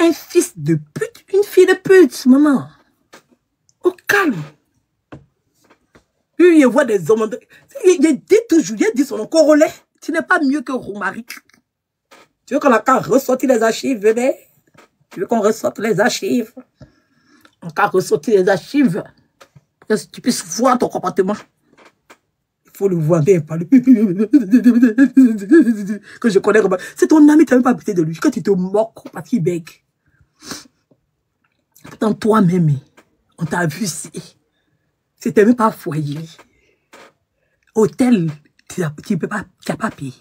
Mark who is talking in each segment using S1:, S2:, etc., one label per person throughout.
S1: Un fils de pute, une fille de pute, maman. Au calme. Lui, il voit des hommes. Il dit toujours, il dit son nom, Corolet. Tu n'es pas mieux que Romaric. Tu veux qu'on a qu'à ressortir les archives, bébé? Tu veux qu'on ressorte les archives? On a ressortir les archives. Pour que tu puisses voir ton comportement. Il faut le voir bien parler. Que je connais. C'est ton ami, tu n'as même pas habité de lui. Quand tu te moques parce qu'il bègue. Pourtant, toi-même, on t'a vu ici. C'était même pas foyer. Hôtel, tu n'as pas payé.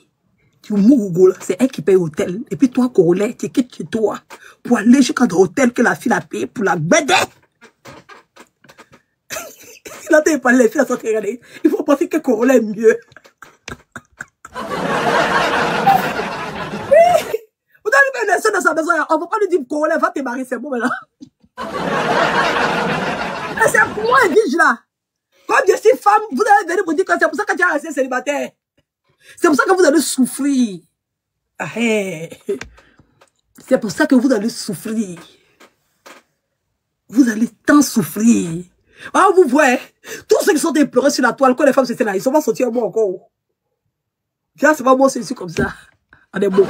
S1: Tu mourres, c'est elle qui paye l'hôtel. Et puis toi, Corolet, tu quittes chez toi pour aller jusqu'à l'hôtel que la fille a payé pour la gbéder. Il a pas les filles à sortir regarder. Il faut penser que Corolet est mieux. Vous allez me laisser dans sa maison. On ne va pas lui dire Corolet, va te marier, c'est bon maintenant. C'est pour moi, Vige là. Comme je suis femme, vous allez venir vous dire que c'est pour ça que tu as resté célibataire. C'est pour ça que vous allez souffrir. Ah, hey. C'est pour ça que vous allez souffrir. Vous allez tant souffrir. Ah, vous voyez, tous ceux qui sont éplorés sur la toile, quand les femmes étaient là, ils sont pas sortis à moi encore. Viens, c'est pas moi, c'est ici comme ça. On est beau.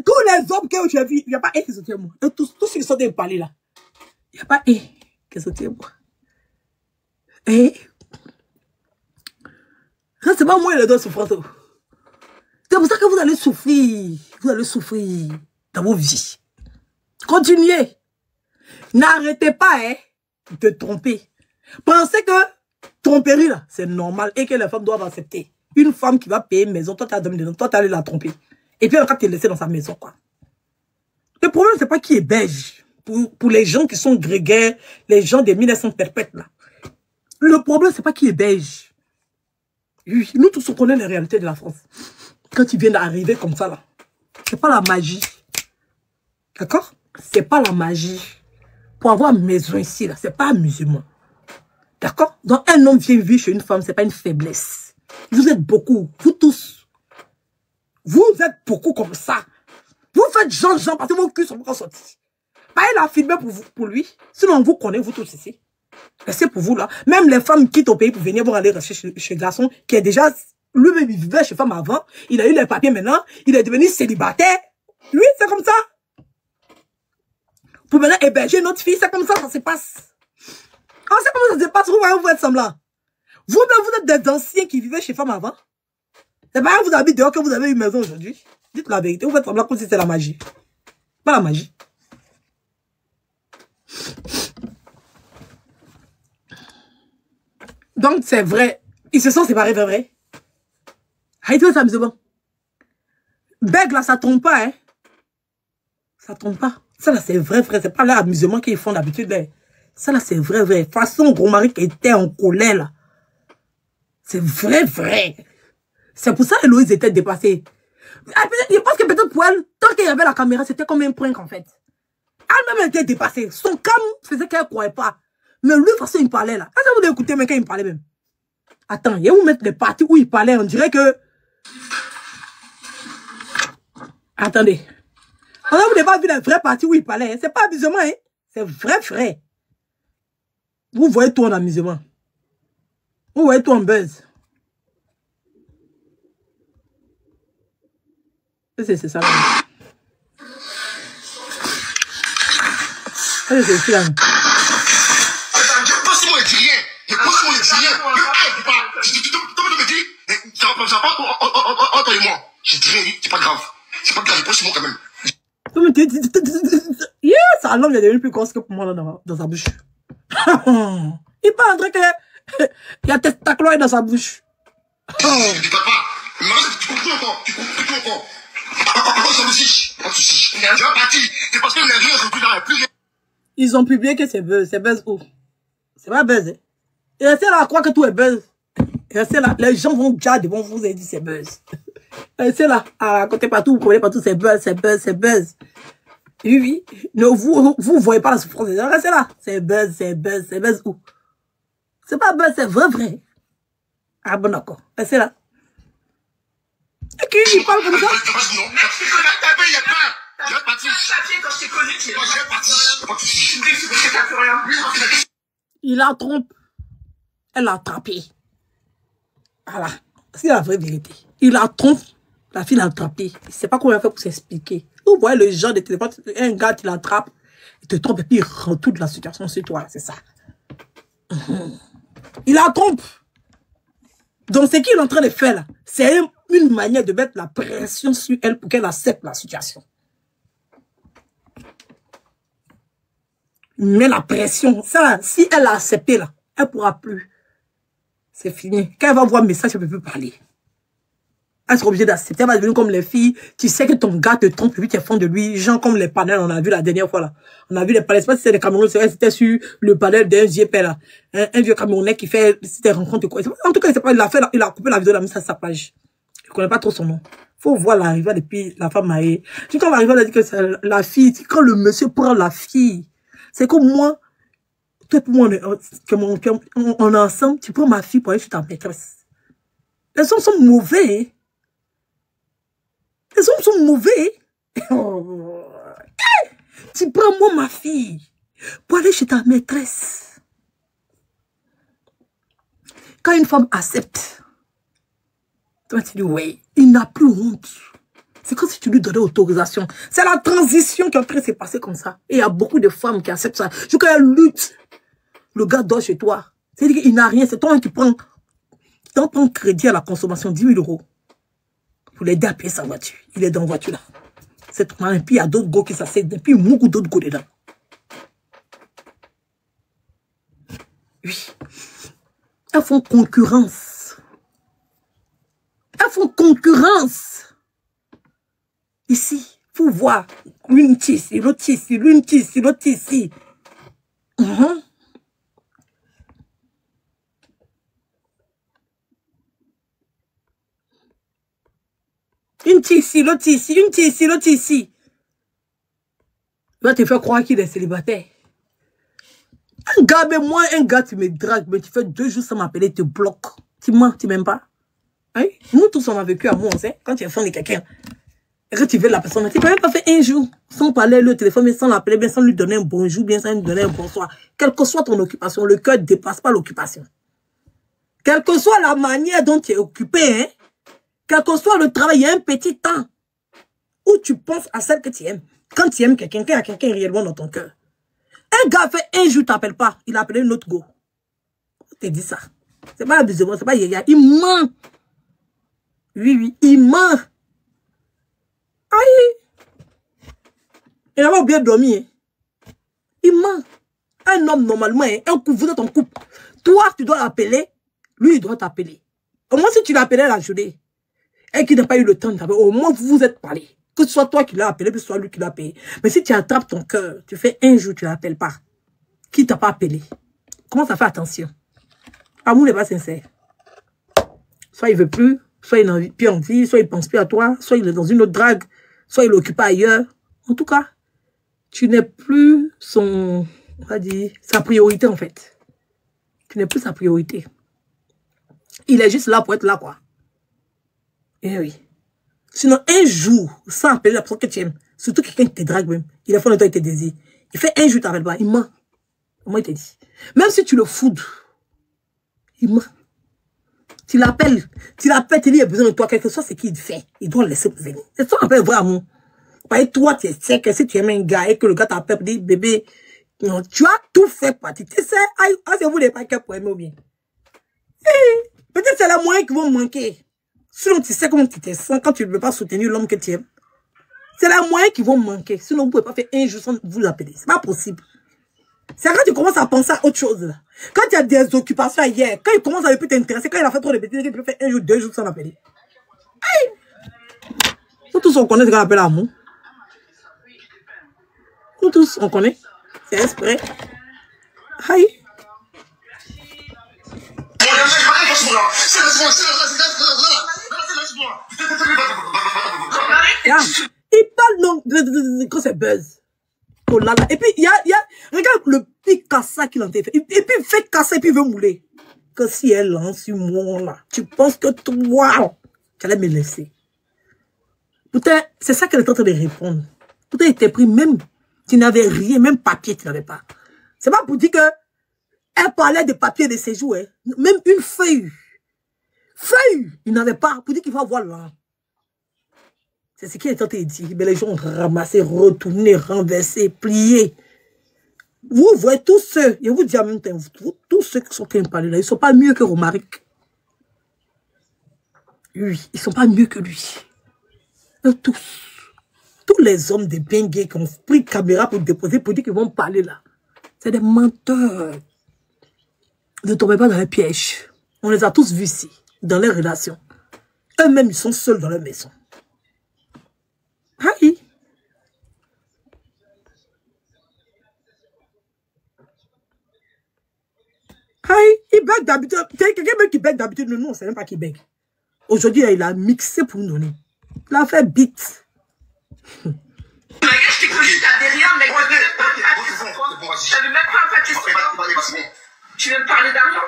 S1: Tous les hommes que j'ai vus, il n'y a pas un qui sortit à moi. Et tous ceux qui sont parlés là, il n'y a pas un qui sortit à moi. Et c'est pas moi le dos souffrance. C'est pour ça que vous allez souffrir. Vous allez souffrir dans vos vies. Continuez. N'arrêtez pas de tromper. Pensez que tromperie là, c'est normal et que les femmes doivent accepter. Une femme qui va payer une maison, toi tu as donné des noms, toi tu allé la tromper. Et puis quand tu es laissé dans sa maison quoi. Le problème c'est pas qui est belge. Pour les gens qui sont grégaires, les gens des 1900 perpètes là. Le problème c'est pas qui est belge. Oui, nous tous on connaît les réalités de la France. Quand tu viens d'arriver comme ça là, c'est pas la magie. D'accord? C'est pas la magie. Pour avoir une maison ici là, c'est pas amusement. D'accord? Donc un homme vient vivre chez une femme, c'est pas une faiblesse. Vous êtes beaucoup, vous tous. Vous êtes beaucoup comme ça. Vous faites Jean parce que vos culs sont encore sortis. Pas il a filmé pour lui. Sinon on vous connaît vous tous ici. Et c'est pour vous là. Même les femmes quittent au pays pour venir pour aller rester chez garçon qui est déjà lui-même il vivait chez femme avant. Il a eu les papiers maintenant. Il est devenu célibataire. Lui c'est comme ça. Pour maintenant héberger notre fille, c'est comme ça se passe. Ah, c'est comment ça se passe, vous êtes semblant. Vous-même, vous êtes des anciens qui vivaient chez femme avant. C'est pas que vous habitez dehors que vous avez une maison aujourd'hui. Dites la vérité, vous faites semblant comme si c'était la magie. Pas la magie. Donc, c'est vrai. Ils se sont séparés, c'est vrai. Haïti, c'est amusement. Bègue, là, ça tombe pas, hein. Ça tombe pas. Ça, là, c'est vrai. C'est pas l'amusement qu'ils font d'habitude, là. Ça, là, c'est vrai. De toute façon, gros mari qui était en colère, là. C'est vrai. C'est pour ça que Héloïse était dépassée. Je pense que peut-être pour elle, tant qu'il y avait la caméra, c'était comme un prank, en fait. Elle-même était dépassée. Son calme faisait qu'elle ne croyait pas. Mais lui, de toute façon, il parlait, là. Est-ce que vous écoutez, mais quand il me parlait même? Attends, il y a où mettre les parties où il parlait, on dirait que... Attendez. Vous n'avez pas vu les vraies parties où il parlait. Hein? C'est pas amusement, hein. C'est vrai. Vous voyez tout en amusement. Vous voyez tout en buzz. C'est ça. C'est ça.
S2: Passe-moi et dis rien. Passe-moi et dis rien. Tu me dis, ça va pas entre et moi. Je dis rien, c'est pas grave. C'est pas grave, passe-moi quand même.
S1: Yeah, sa langue est devenue plus grosse que pour moi là, dans sa bouche. Il parle de que il y a testacloïde dans sa bouche.
S2: Je dis pas. Tu comprends encore. Tu comprends encore. Ça me fiche. Pas de soucis. Tu vas partir. C'est parce que les rien aujourd'hui là, plus rien.
S1: Ils ont publié que c'est buzz. C'est buzz où? C'est pas buzz. Hein? Et restez là à croire que tout est buzz. Et restez là. Les gens vont déjà devant vous et dire c'est buzz. Restez là à raconter partout. Vous connaissez partout. C'est buzz. Oui. Ne vous voyez pas la souffrance des gens. Restez là. C'est buzz où? C'est pas buzz, c'est vrai. Ah bon, d'accord. Restez là. Et qui il parle comme ça?
S2: Non. Il y a pas. J'ai parti. Quand je t'ai connu, tu es parti.
S1: Il la trompe. Elle l'a attrapé. Voilà. C'est la vraie vérité. Il la trompe. La fille l'a attrapé. Il ne sait pas comment il a fait pour s'expliquer. Vous voyez le genre de téléphone, un gars qui l'attrape, il te trompe et puis il retourne la situation sur toi. C'est ça. Il la trompe. Donc ce qu'il est en train de faire là, c'est une manière de mettre la pression sur elle pour qu'elle accepte la situation. Mais la pression, ça, si elle a accepté là, elle ne pourra plus. C'est fini. Quand elle va voir le message, elle ne peut plus parler. Elle sera obligée d'accepter. Elle va devenir comme les filles. Tu sais que ton gars te trompe et puis tu es fond de lui. Genre comme les panels, on a vu la dernière fois là. On a vu les panels. Je sais pas si c'est les Camerounais, c'était sur le panel d'un vieux père là. Un vieux Camerounais qui fait des rencontres. En tout cas, il a coupé la vidéo, il a mis ça sur sa page. Je ne connais pas trop son nom. Faut voir l'arrivée depuis la femme mariée. Quand l'arrivée, elle a dit que c'est la fille. Quand le monsieur prend la fille, c'est comme moi. Toi pour moi, on est ensemble. Tu prends ma fille pour aller chez ta maîtresse. Les hommes sont mauvais. Les hommes sont mauvais. Tu prends moi ma fille pour aller chez ta maîtresse. Quand une femme accepte, toi tu dis oui, il n'a plus honte. C'est comme si tu lui donnais autorisation. C'est la transition qui est en train de se passer comme ça. Et il y a beaucoup de femmes qui acceptent ça. Je quand elle lutte, le gars dort chez toi. C'est-à-dire qu'il n'a rien. C'est toi qui prends crédit à la consommation, 10 000 € pour l'aider à payer sa voiture. Il est dans la voiture là. Et puis il y a d'autres gars qui s'assèdent. Et puis beaucoup d'autres gars dedans. Oui. Elles font concurrence. Elles font concurrence. Ici, il faut voir. Une ici, l'autre ici, l'une ici, l'autre ici. Une ici, l'autre ici, une ici, l'autre ici. Il va te faire croire qu'il est célibataire. Un gars, mais moi, un gars, tu me dragues, mais tu fais 2 jours sans m'appeler, il te bloque. Tu mens, tu m'aimes pas. Hein? Nous tous, on a vécu à moi, hein? Quand tu es fan de quelqu'un, et que tu veux la personne, tu peux même pas faire un jour sans parler le téléphone, mais sans l'appeler, bien sans lui donner un bonjour, bien sans lui donner un bonsoir. Quelle que soit ton occupation, le cœur ne dépasse pas l'occupation. Quelle que soit la manière dont tu es occupé, hein? Quel que soit le travail, il y a un petit temps où tu penses à celle que tu aimes. Quand tu aimes quelqu'un, quand il y a quelqu'un réellement dans ton cœur. Un gars fait un jour, t'appelle pas. Il a appelé un autre go. On te dit ça. C'est pas abusement, c'est pas yéya. Il ment. Oui, oui, il ment. Aïe. Il n'a pas bien dormi. Hein. Il ment. Un homme, normalement, hein, un couple, vous êtes en couple. Toi, tu dois l'appeler. Lui, il doit t'appeler. Au moins, si tu l'appelais la journée, et qu'il n'a pas eu le temps de t'appeler, au moins, vous vous êtes parlé. Que ce soit toi qui l'as appelé, que ce soit lui qui l'a payé. Mais si tu attrapes ton cœur, tu fais un jour, tu ne l'appelles pas. Qui t'a pas appelé? Comment ça fait attention? L'amour n'est pas sincère. Soit il veut plus, soit il n'a plus envie, soit il pense plus à toi, soit il est dans une autre drague, soit il est occupé ailleurs. En tout cas, tu n'es plus son, on va dire, sa priorité en fait. Tu n'es plus sa priorité. Il est juste là pour être là, quoi. Eh oui. Sinon, un jour, sans appeler la personne que tu aimes, surtout quelqu'un qui te drague même, il a fait longtemps qu'il te désire. Il fait un jour, tu t'appelles pas, il ment. Comment il te dit? Même si tu le foudes, il ment. Tu l'appelles, tu dis, il a besoin de toi, quel que soit ce qu'il fait, il doit le laisser venir. C'est ça qu'on appelle vrai amour. Parce que toi, tu sais que si tu aimes un gars et que le gars t'appelle pour dire, bébé, non, tu as tout fait pour tu sais, c'est vous les paquets pour aimer ou bien. Peut-être c'est les moyens qui vont manquer. Sinon, tu sais comment tu te sens quand tu ne veux pas soutenir l'homme que tu aimes. C'est les moyens qui vont manquer. Sinon, vous ne pouvez pas faire un jour sans vous appeler. C'est pas possible. C'est quand tu commences à penser à autre chose. Là. Quand tu as des occupations ailleurs, quand il commence à ne plus t'intéresser, quand il a fait trop de bêtises, il peut faire un jour, 2 jours sans appeler. Aïe! Nous tous, on connaît ce qu'on appelle l'amour. Nous tous, on connaît. C'est exprès. Aïe! Il parle donc quand c'est buzz. Oh là là. Et puis, regarde le petit cassa qu'il en fait. Et puis, il fait casser et puis il veut mouler. Que si elle lance sur moi là, tu penses que toi, tu allais me laisser. Pourtant, c'est ça qu'elle est en train de répondre. Pourtant, il était pris même, tu n'avais rien, même papier, tu n'avais pas. C'est pas pour dire que elle parlait de papier de séjour, hein. Même une feuille. Feuille, il n'avait pas, pour dire qu'il faut avoir là. C'est ce qu'il est en train de dire. Mais les gens ont ramassé, retourné, renversé, plié. Vous voyez tous ceux, je vous dis en même temps, tous ceux qui sont en train de parler là, ils ne sont pas mieux que Romaric. Oui, ils ne sont pas mieux que lui. Tous les hommes de Bengue qui ont pris caméra pour déposer, pour dire qu'ils vont parler là. C'est des menteurs. Ne tombez pas dans les pièges. On les a tous vus ici, dans les relations. Eux-mêmes, ils sont seuls dans leur maison. Aïe. Aïe, il bègue d'habitude. Quelqu'un qui bègue d'habitude, nous, on ne sait même pas qui bègue. Aujourd'hui, il a mixé pour nous donner. Il a fait beat.
S3: Je t'ai cru, t'avais rien, mec. T'avais même pas un papier sur toi. Tu veux me parler d'argent?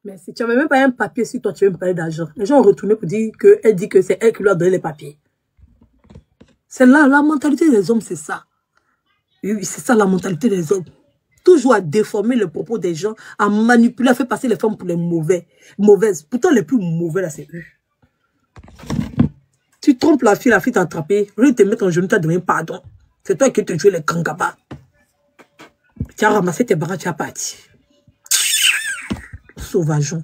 S1: Mais si tu n'avais même pas un papier sur toi, tu veux me parler d'argent. Les gens ont retourné pour dire qu'elle dit que c'est elle qui lui a donné les papiers. C'est là, la mentalité des hommes, c'est ça. Oui, c'est ça la mentalité des hommes. Toujours à déformer le propos des gens, à manipuler, à faire passer les femmes pour les mauvaises. Pourtant, les plus mauvais, là, c'est eux. Tu trompes la fille t'a attrapé. Au lieu de te mettre en genou, tu as demandé pardon. C'est toi qui te joues les kangaba. Tu as ramassé tes bras, tu as parti. Sauvageon.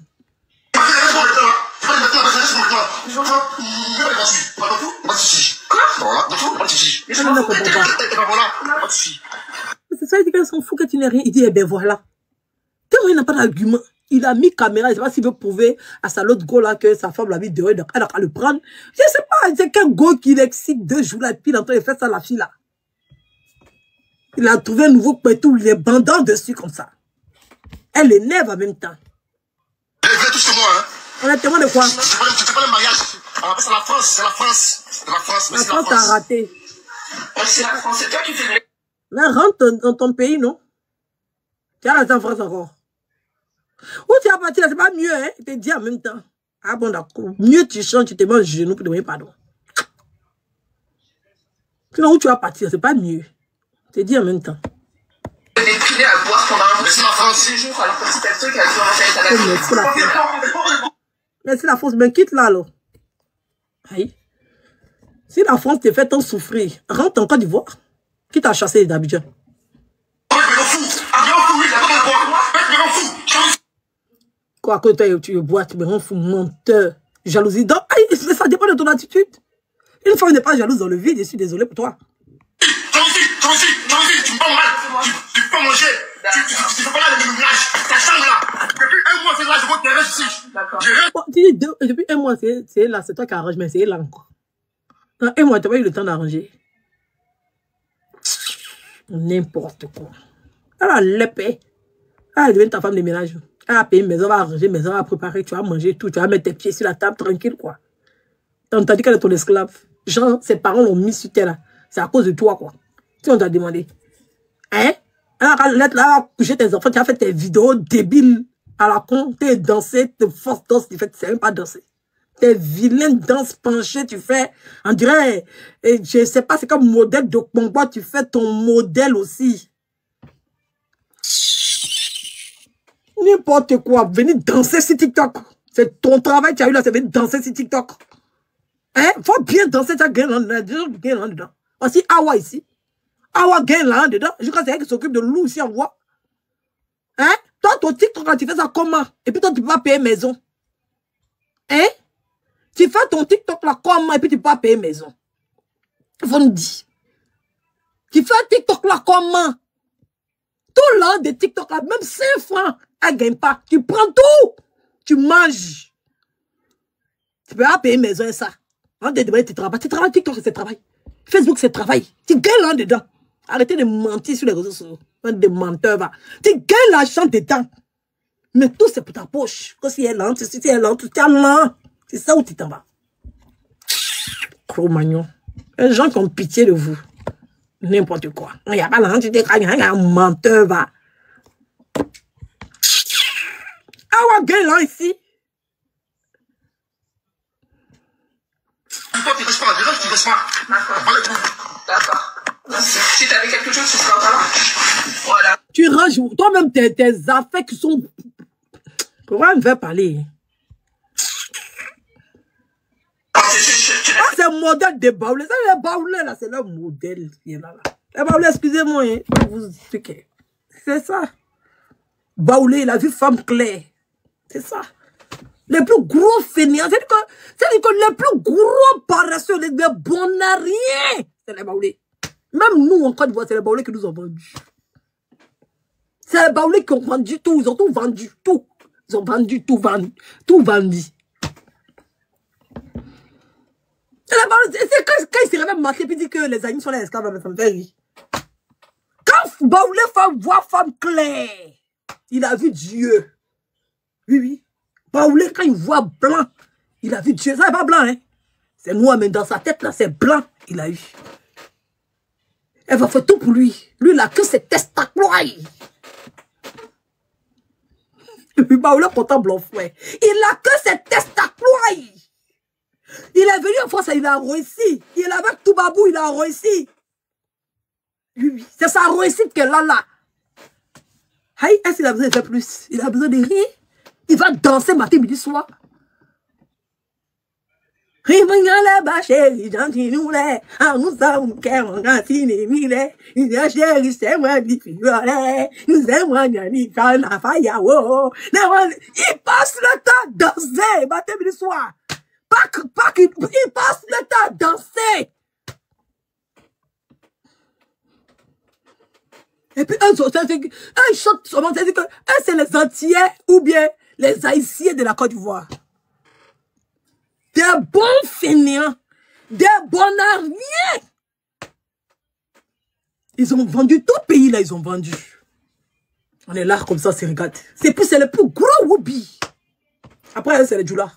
S1: C'est ça, il dit qu'elle s'en fout que tu n'es rien. Il dit, eh ben voilà. Tellement il n'a pas d'argument. Il a mis caméra, je ne sais pas s'il veut prouver à sa l'autre go là que sa femme l'a mis dehors, donc elle a qu'à le prendre. Je ne sais pas, c'est qu'un go qui l'excite 2 jours là, et puis il est en train de faire ça à la fille là. Il a trouvé un nouveau pétou, il est bandant dessus comme ça. Elle l'énerve en même temps.
S2: Elle est tout chez moi, hein.
S1: On est témoin de quoi?
S2: C'est pas le mariage. C'est la France, c'est la France. C'est la France, mais
S1: la
S2: c'est la
S1: France t'a
S2: France.
S1: raté.
S3: C'est la France, c'est toi qui fais le...
S1: Mais rentre dans ton pays, non? Tu as resté en France encore. Où tu as parti là, c'est pas mieux, hein? Il te dit en même temps. Ah bon, d'accord. Mieux tu chantes, tu te mets au genou pour demander pardon. Sinon, où tu vas partir, c'est pas mieux. Je te dis en même temps.
S3: Déprimé à boire pendant un
S2: C'est la France.
S3: jours, alors que si t'as le truc, elle se
S1: Merci la France. Merci la France, mais quitte là, alors. Aïe. Si la France te fait tant souffrir, rentre en Côte d'Ivoire. Qui t'a chassé d'Abidjan? Quoi que tu bois, tu me rends fou, menteur. Jalousie. Donc, aïe, ça dépend de ton attitude. Une femme n'est pas jalouse dans le vide, je suis désolé pour toi.
S2: Tu me parles mal. Tu peux manger. Tu fais pas là le ménage. Ta chambre là. Depuis un mois, c'est là, je vois que tu restes ici.
S3: D'accord.
S1: Bon, tu dis depuis un mois, c'est là, c'est toi qui arranges, mais c'est là encore. Dans un mois, tu n'as pas eu le temps d'arranger. N'importe quoi. Elle a l'épée. Elle devient ta femme de ménage. Elle a payé une maison, elle va arranger, maison, elle va préparer, tu vas manger tout, tu vas mettre tes pieds sur la table, tranquille, quoi. T'as dit qu'elle est ton esclave. Genre, ses parents l'ont mis sur terre, là. C'est à cause de toi, quoi. Si on t'a demandé. Hein? Elle a couché tes enfants, tu as fait tes vidéos débiles à la con, t'es dansé, tes forces danses, tu fais, tu sais même pas danser. Tes vilaines danses penchées, tu fais, on dirait, et je sais pas, c'est comme modèle de combat, tu fais ton modèle aussi. N'importe quoi, venir danser sur TikTok. C'est ton travail que tu as eu là, c'est venir danser sur TikTok. Hein? Faut bien danser, tu as gagné là dedans. Aussi, Awa ici. Awa gagne là dedans. Je crois que c'est elle qui s'occupe de Lou ici en voix. Hein? Toi, ton TikTok, là, tu fais ça comment? Et puis toi, tu peux pas payer maison. Hein? Tu fais ton TikTok là comment? Et puis tu peux pas payer maison. Il faut nous dire. Tu fais un TikTok là comment? Tout l'an de TikTok là, même 5 francs, elle ne gagne pas. Tu prends tout. Tu manges. Tu peux pas payer maison et ça. On te demande, tu travailles. Tu travailles TikTok, c'est travail. Facebook, c'est travail. Tu gagnes là dedans. Arrêtez de mentir sur les réseaux sociaux. Des menteurs, va. Tu gagnes l'argent dedans. Mais tout, c'est pour ta poche. Quand si elle est lente, si elle est lente, tu es lent. C'est ça où tu t'en vas. Cro-Magnon. Les gens qui ont pitié de vous. N'importe quoi. Il n'y a pas l'an, tu t'es un menteur, va. Ah ouais, gagne là ici.
S2: toi, tu restes pas. Les autres, tu restes pas.
S3: D'accord.
S2: Voilà tout.
S3: D'accord. Si t'avais quelque chose, tu seras pas là. Voilà.
S1: Tu ranges toi-même tes affaires qui sont... Pourquoi me faire parler? C'est un modèle de baoulé. Ça, les baoulés, là, c'est le modèle qui est là. Les baoulés, excusez-moi, hein, je vais vous expliquer. C'est ça. Baoulé, il a vu femme claire. C'est ça. Les plus gros fainéants, c'est-à-dire que les plus gros paresseux, les bonariens, c'est les baoulés. Même nous, en Côte d'Ivoire, c'est les baoulés qui nous ont vendus. C'est les baoulés qui ont vendu tout. Ils ont tout vendu. Tout. Ils ont vendu, tout vendu. Tout vendu. C'est quand il se réveille matin et dit que les amis sont les esclaves, ça me fait rire. Quand Baoulé voit femme claire, il a vu Dieu. Oui, oui. Baoulé, quand il voit blanc, il a vu Dieu. Ça n'est pas blanc, hein. C'est noir, mais dans sa tête, là, c'est blanc. Il a eu. Elle va faire tout pour lui. Lui, il a que ses testaclois. Baoulé, pourtant, blanc, frère. Il a que ses testaclois. Il est venu en France, il a réussi. Il est avec Toubabou, il a réussi. Oui, c'est sa réussite qu'elle a là. Est-ce qu'il a besoin de faire plus? Il a besoin de rire. Il va danser matin, midi, soir. Chérie, gentil, nous les, nous sommes qu'un gentil, nous chérie, c'est moi, dit figuré, nous aimons, ni quand la faille, il passe le temps à danser, matin, midi, soir. Il passe le temps à danser. Et puis, un chante seulement, c'est-à-dire que, c'est les Antillais ou bien les Haïtiens de la Côte d'Ivoire. Des bons fainéants, des bonariens. Ils ont vendu tout le pays, là, ils ont vendu. On est là, comme ça, c'est regarde. C'est le plus gros woubi. Après, c'est les djoulas.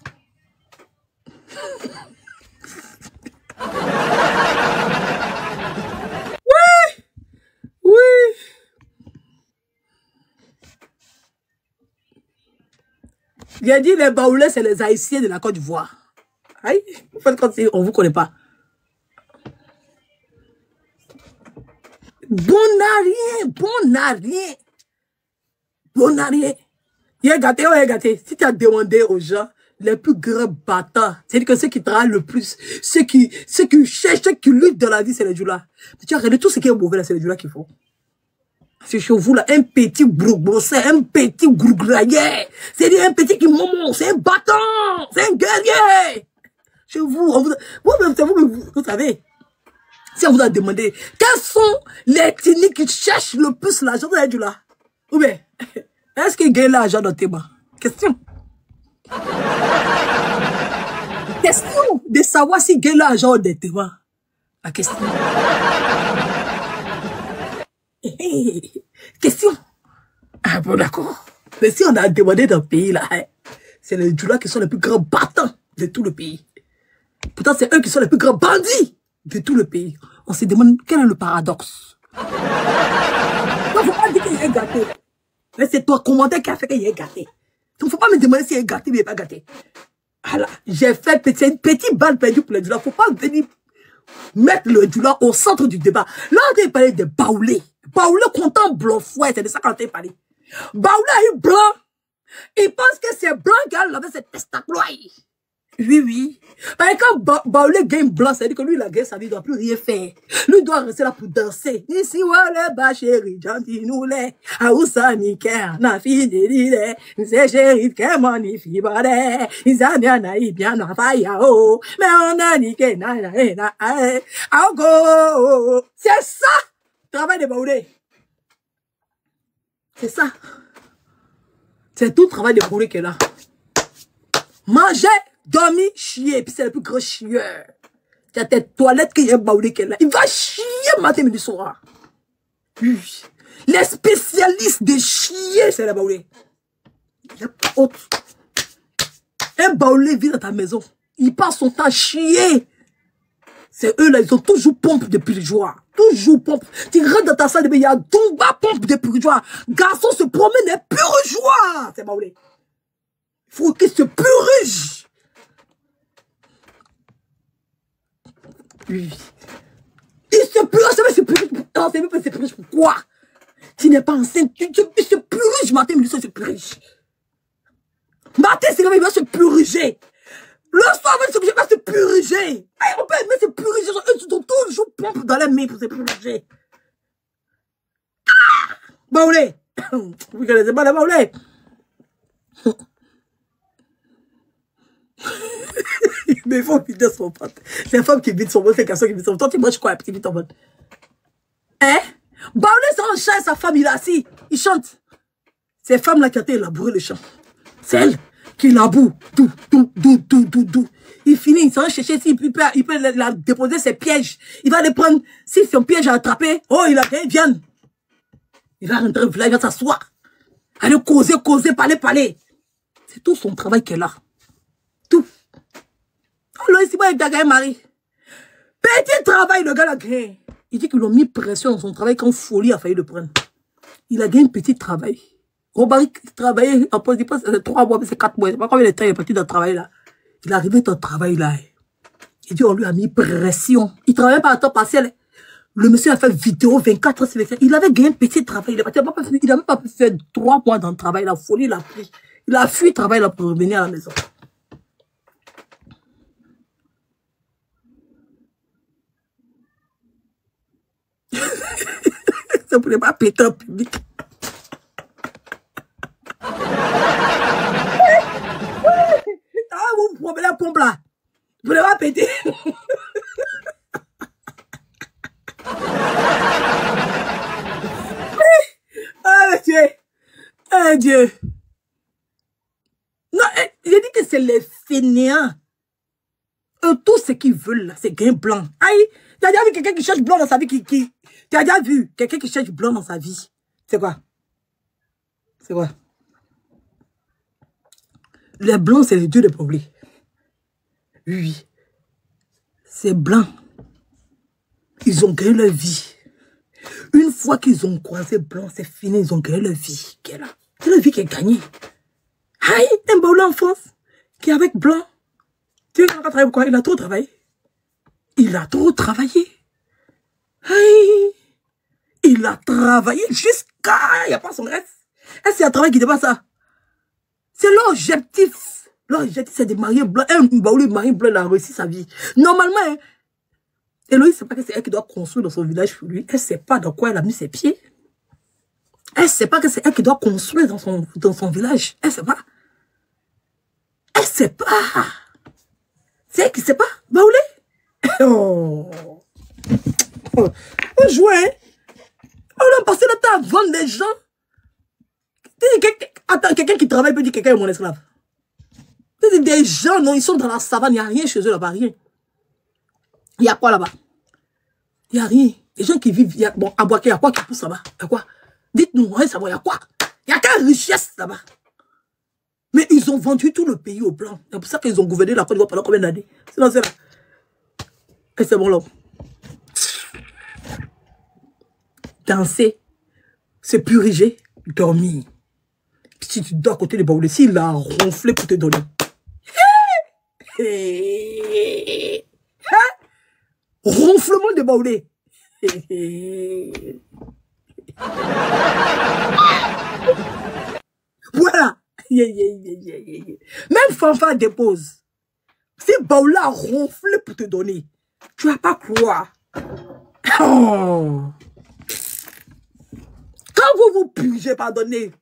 S1: Oui, oui. J'ai dit les baoulés, c'est les Haïtiens de la Côte d'Ivoire. Aïe, vous faites comme si on ne vous connaît pas. Bonarien. Il est gâté, il est gâté. Si tu as demandé aux gens, les plus grands bâtards, c'est-à-dire que ceux qui travaillent le plus, ceux qui cherchent, ceux qui luttent dans la vie, c'est les djoulas. Tu as regardé tout ce qui est mauvais là, c'est les djoulas qu'il faut. C'est chez vous là, un petit brossé, un petit grougraillé. C'est un petit qui momo, c'est un battant, c'est un guerrier. Chez vous, vous savez, si on vous a demandé, quels sont les ethnies qui cherchent le plus l'argent de la djoula? Ou bien, est-ce qu'ils gagnent l'argent dans tes mains? Question. Question de savoir s'ils gagnent l'argent dans tes mains. La question. Question. Ah bon, d'accord. Mais si on a demandé dans le pays, là, c'est les djoulas qui sont les plus grands battants de tout le pays. Pourtant, c'est eux qui sont les plus grands bandits de tout le pays. On se demande quel est le paradoxe. Il ne faut pas dire qu'il est gâté. Mais c'est toi, commentaire qui a fait qu'il est gâté. Il ne faut pas me demander s'il est gâté ou il n'est pas gâté. Alors, j'ai fait une petite balle perdue pour les djoulas. Il ne faut pas venir mettre le djoula au centre du débat. Là, on a parlé de Baoulé. Baoulé content blanc fouet, c'est de ça qu'on a parlé. Baoulé a eu blanc. Il pense que c'est blanc qui a lavé ses testaclois. Oui, oui. Parce que quand Baoulé gagne blanc, ça veut dire que lui, il a gagné sa vie, il ne doit plus rien faire. Lui, il doit rester là pour danser. Ici, ouais, bah, chérie, gentil, nous, les, à où ça, niquer, na, fille, les, c'est chérie, qu'est-ce qu'on y fit, badé, ils a bien, bien, na, faille, oh, mais on a niqué, na, go. C'est ça, travail de Baoulé. C'est ça. C'est tout le travail de Baoulé qui est là. Manger, dormir, chier, puis c'est le plus gros chieur. Tu as tes toilettes qui est Baoulé qui est là. Il va chier matin, midi, soir. Oui. Les spécialistes de chier, c'est les Baoulé. Il y a pas autre. Un Baoulé vit dans ta maison. Il passe son temps à chier. C'est eux là, ils ont toujours pompe de purgeoir. Toujours pompe. Tu rentres dans ta salle de bain, il y a Dumba pompe de purgeoir. Garçon se promène et purgeoir. C'est Baoulé. Il faut qu'il se purge. Oui. Il se purge, mais se purge. Non, c'est même pas se purge. Pourquoi? Tu n'es pas enceinte. Il se purge matin, mais il se purge. Matin, c'est comme il va se purger. Le soir, il va se purger. On peut se purger. Eux sont toujours pompes dans les mains pour se purger. Baoulé. Vous connaissez pas la Baoulé? Mais il faut vider son pote. C'est la femme qui vide son pote, c'est le garçon qui vide son pote. Toi, tu manges quoi, petit vide ton pote? Hein? Baoulé, c'est un chat et sa femme, il est assis. Il chante. C'est la femme là qui a été élaboré le chant. C'est elle qui laboure. Tout. Il finit, il s'en va chercher, il peut la déposer ses pièges. Il va les prendre. Si son piège à attraper, oh, il a gagné, viens. Il va rentrer, il va s'asseoir. Aller causer, parler. C'est tout son travail qu'elle a. Tout. Alors, ici, il a gagné Marie. Petit travail, le gars l'a gagné. Il dit qu'ils l'ont mis pression dans son travail quand Folie a failli le prendre. Il a gagné un petit travail. Robari travaillait, après, il pense, c'est 3 mois, mais c'est 4 mois. Je sais pas combien de temps il est parti dans le travail là. Il est arrivé dans le travail là. Il dit, on lui a mis pression. Il travaillait pas à temps partiel. Le monsieur a fait vidéo 24 heures sur 24. Il avait gagné un petit travail. Il n'a même pas fait 3 mois dans le travail. La Folie, il a pris. Il a fui le travail là pour revenir à la maison. Ça ne pouvait pas péter en public. Ah, vous prenez la pompe là. Vous ne pouvez pas péter. Ah, Dieu. Ah, Dieu. Non, j'ai dit que c'est les fainéants. Tout ce qu'ils veulent là, c'est gain blanc. Aïe, tu as déjà vu quelqu'un qui cherche blanc dans sa vie tu as déjà vu quelqu'un qui cherche blanc dans sa vie? C'est quoi? C'est quoi? Les blancs, c'est les dieux des problèmes. Oui. C'est blanc. Ils ont gagné leur vie. Une fois qu'ils ont croisé blanc, c'est fini, ils ont gagné leur vie. C'est leur vie qui est gagnée. Aïe, un baoulé en France qui est avec blanc. Tu sais, quand il quoi? Il a trop travaillé. Il a trop travaillé. Aïe. Il a travaillé jusqu'à... Il n'y a pas son reste. Est-ce qu'il y a un travail qui dépasse ça? C'est l'objectif. L'objectif, c'est de marier blanc. Un baoulé marié blanc, il a réussi sa vie. Normalement, hein, Héloïse, c'est pas que c'est elle qui doit construire dans son village pour lui. Elle ne sait pas dans quoi elle a mis ses pieds. Elle ne sait pas que c'est elle qui doit construire dans son village. Elle ne sait pas. Elle ne sait pas. C'est elle qui ne sait pas. Baoulé. Oh. On jouait. Hein? On a passé le temps à vendre des gens. Attends, quelqu'un qui travaille peut dire quelqu'un est mon esclave. Des gens, non, ils sont dans la savane, il n'y a rien chez eux là-bas, rien. Il y a quoi là-bas? Il n'y a rien. Les gens qui vivent, bon, à Boaké, il y a quoi qui pousse là-bas? Il y a quoi? Dites-nous, hein, ça va, il y a quoi? Il n'y a quelle richesse là-bas? Mais ils ont vendu tout le pays au blanc. C'est pour ça qu'ils ont gouverné la Côte d'Ivoire pendant combien d'années? C'est là. Et c'est bon là. Danser, se puriger, dormir. Puis si tu dors à côté des baoulés, s'il a ronflé pour te donner. Ronflement de baoulé. Voilà. Même Fanfa dépose. Si baoulé a ronflé pour te donner, tu vas pas croire. Oh. Quand vous purgez, pardonnez,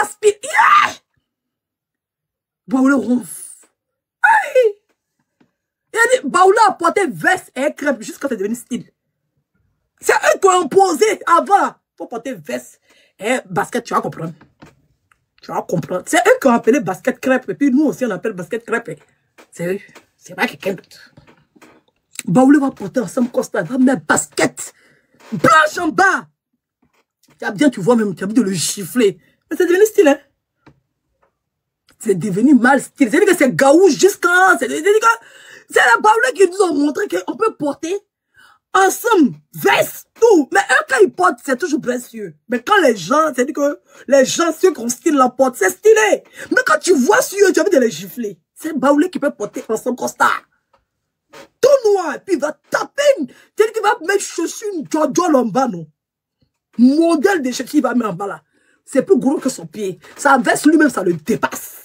S1: aspire, yeah! Baoulé ronfle. Aïe! Il a dit, Baoulé a porté veste et crêpe jusqu'à c'est devenu style. C'est eux qui ont imposé avant. Faut porter veste et basket, tu vas comprendre. Tu vas comprendre. C'est eux qui ont appelé basket crêpe. Et puis nous aussi, on appelle basket crêpe. C'est eux. C'est pas quelqu'un d'autre. Baoulé va porter ensemble constant. Il va mettre basket blanche en bas. Tu vois même, tu as envie de le gifler. Mais c'est devenu style, hein. C'est devenu mal style. C'est-à-dire que c'est gaou jusqu'à... C'est la Baoulé qui nous ont montré qu'on peut porter ensemble, veste, tout. Mais eux, quand ils portent, c'est toujours précieux. Mais quand les gens, c'est-à-dire que les gens, ceux qui ont style la portent, c'est stylé. Mais quand tu vois sur eux, tu as envie de les gifler. C'est Baoulé qui peut porter ensemble constat. Tout noir. Et puis il va taper. C'est-à-dire qu'il va mettre chaussure, une Jojo en bas, non. Modèle de chaussures, il va mettre en bas là. C'est plus gros que son pied. Sa veste lui-même, ça le dépasse.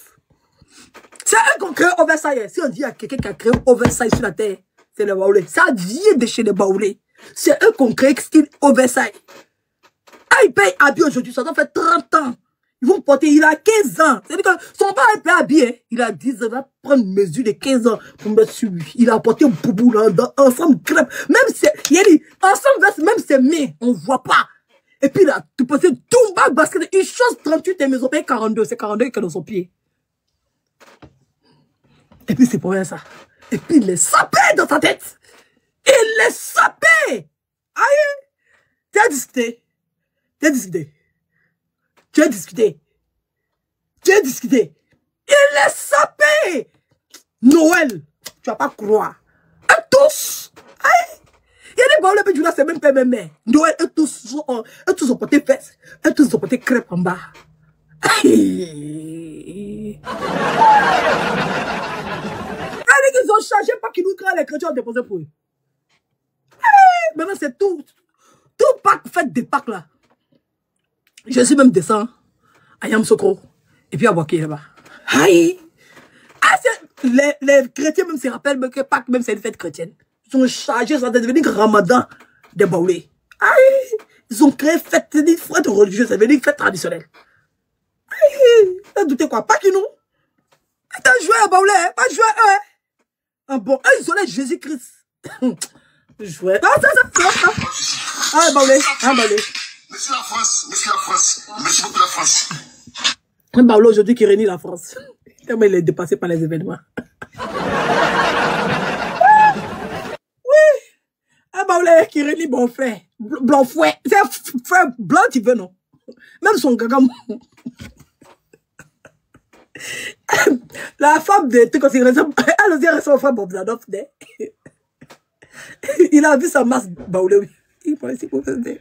S1: C'est eux qui ont créé Oversize. Si on dit à quelqu'un qui a créé Oversize sur la terre, c'est les Baoulés. Ça vient de chez les Baoulés. C'est eux qui ont créé style Oversize. Ah, ils payent habillé aujourd'hui, ça doit faire 30 ans. Ils vont porter, il a 15 ans. C'est-à-dire que son père est pas habillé. Il a 10 ans, il va prendre une mesure de 15 ans pour mettre sur lui. Il a porté un boubou là, ensemble crêpe. Même si, il a dit, ensemble veste, même ses mains, on voit pas. Et puis là, tu peux tout bas basket, une chose 38 et mais ils ont payé 42. C'est 42 qui est dans son pied. Et puis c'est pour rien ça. Et puis il les sapait dans sa tête. Il les sapait. Aïe. Tu as discuté. Tu as discuté. Tu as discuté. Tu as discuté. Il les sapait. Noël. Tu vas pas croire. Et tous. Aïe. Il y a des balles, mais là, c'est même pas même. Noël, et tous ont porté fesses. Et tous ont porté crêpes en bas. Aïe. Ils ont changé pas qu'ils nous créent les chrétiens ont déposé pour eux. Hey, maintenant c'est tout Pâques, fête des Pâques là. Je suis même descend à Yamsokro et puis à Boaké là-bas. Aïe. Ah, les chrétiens même se rappellent que Pâques même c'est une fête chrétienne. Ils ont changé, ça a devenu Ramadan des Baoulés. Aïe. Ils ont créé fête religieuse, c'est devenu fête traditionnelle. Aïe. T'as douté quoi? Pas qui nous? T'as joué à Baoulé, hein? Pas joué à eux. Ah bon, ils ont l'air Jésus-Christ. Joué. Ah, ça. Ah, Baoulé,
S2: Merci la France, merci la France, merci beaucoup la France.
S1: Baoulé aujourd'hui qui réunit la France. Tellement il est dépassé par les événements. Oui. Ah, Baoulé qui réunit bon frère. Blanc fouet. C'est frère blanc qui veut, non? Même son gaga. La femme de elle aussi ressemble aux femmes Bobzadov. Il a vu sa masse Baoulé. Il faut essayer pour faire des.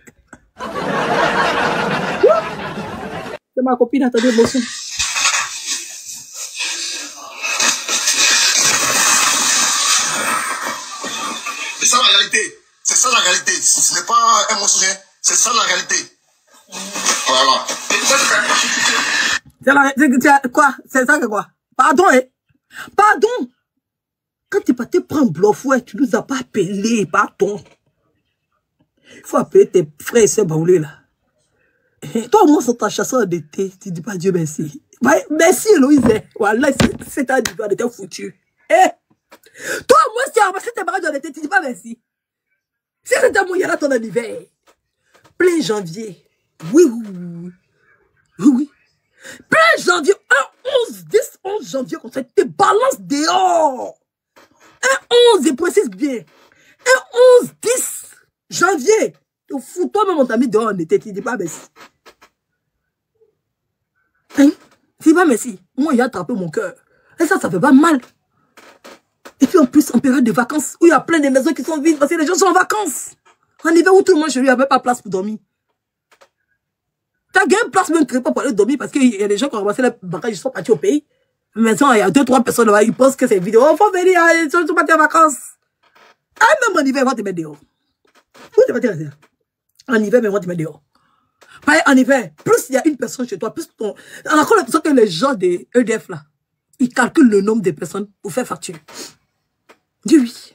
S1: C'est ma copine, attendez, émotion.
S2: C'est ça la réalité. C'est ça la réalité. Ce n'est pas un mensonge. C'est ça la réalité. Voilà.
S1: C'est quoi? C'est ça que quoi? Pardon, hein? Pardon! Quand tu es parti prendre bluff, ouais, tu nous as pas appelé, pardon. Il faut appeler tes frères et sœurs Baoulé, là. Toi, au moins, sur ta chanson d'été, tu dis pas Dieu merci. Ouais, merci, Héloïse. Voilà, c'est ta vie, on était foutu. Eh? Toi, au moins, si tu as ramassé tes barrages d'été, tu dis pas merci. Si c'était moi, il y aura ton anniversaire. Plein janvier. Oui. Plein janvier, un 11 janvier, comme ça, tu te balances dehors. Un 11, et précise bien. Un 10 janvier. Tu fous toi-même, on t'a mis dehors en été, tu dis pas merci. Hein? Tu dis pas merci. Moi, il a attrapé mon cœur. Et ça fait pas mal. Et puis en plus, en période de vacances, où il y a plein de maisons qui sont vides parce que les gens sont en vacances. En hiver où tout le monde chez lui n'avait pas place pour dormir. T'as gagné une place même créée pour aller dormir parce qu'il y a des gens qui ont ramassé les bagages, ils sont partis au pays. Maintenant, il y a 2-3 personnes là-bas, ils pensent que c'est vidéo. Oh, faut venir, ils sont partis en vacances. Ah, même en hiver, ils vont te mettre dehors. Où tu vas te rester? En hiver, ils vont te mettre dehors. En hiver, plus il y a une personne chez toi, plus ton. On a encore l'impression que les gens des EDF là, ils calculent le nombre de personnes pour faire facture. Dis oui.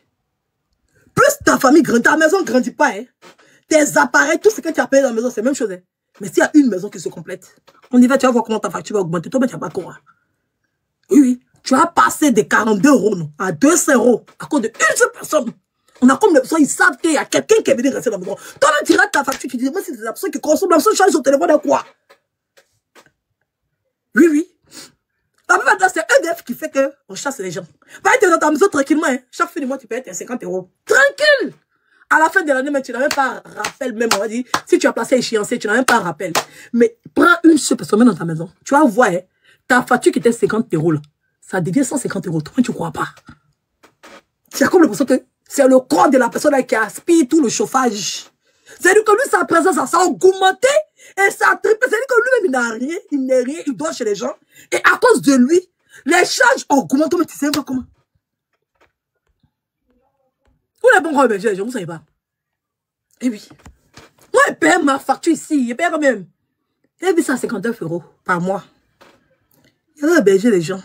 S1: Plus ta famille grandit, ta maison ne grandit pas, hein. Tes appareils, tout ce que tu as payé dans la maison, c'est la même chose, hein. Mais s'il y a une maison qui se complète, on y va, tu vas voir comment ta facture va augmenter. Toi, mais tu n'as pas quoi. Oui. Tu vas passer de 42 € non, à 200 € à cause d'une seule personne. On a comme l'impression, ils savent qu'il y a quelqu'un qui est venu rester dans la maison. Toi, tu rates ta facture, tu dis, moi, c'est des personnes qui consomment la personne, change son téléphone à quoi? Oui. La plupart de c'est EDF qui fait qu'on chasse les gens. Va être dans ta maison tranquillement, hein. Chaque fin du mois, tu payes tes 50 €. Tranquille! À la fin de l'année, mais tu n'as même pas un rappel, même, on va dire, si tu as placé échéancier, tu n'as même pas un rappel. Mais prends une seule personne dans ta maison. Tu vas voir, hein, ta facture qui était 50 € là, ça devient 150 €. Toi, tu ne crois pas. C'est comme l'impression que c'est le corps de la personne là qui aspire tout le chauffage. C'est-à-dire que lui, sa présence, ça a augmenté et ça a triplé. C'est-à-dire que lui-même, il n'a rien, il n'est rien, il doit chez les gens. Et à cause de lui, les charges augmentent. Mais tu sais pas comment? n'est pas encore hébergé, je ne savais pas. Et oui. Moi, je paye ma facture ici. Je paye quand même. J'ai vu ça à 59 € par mois. J'avais hébergé les gens.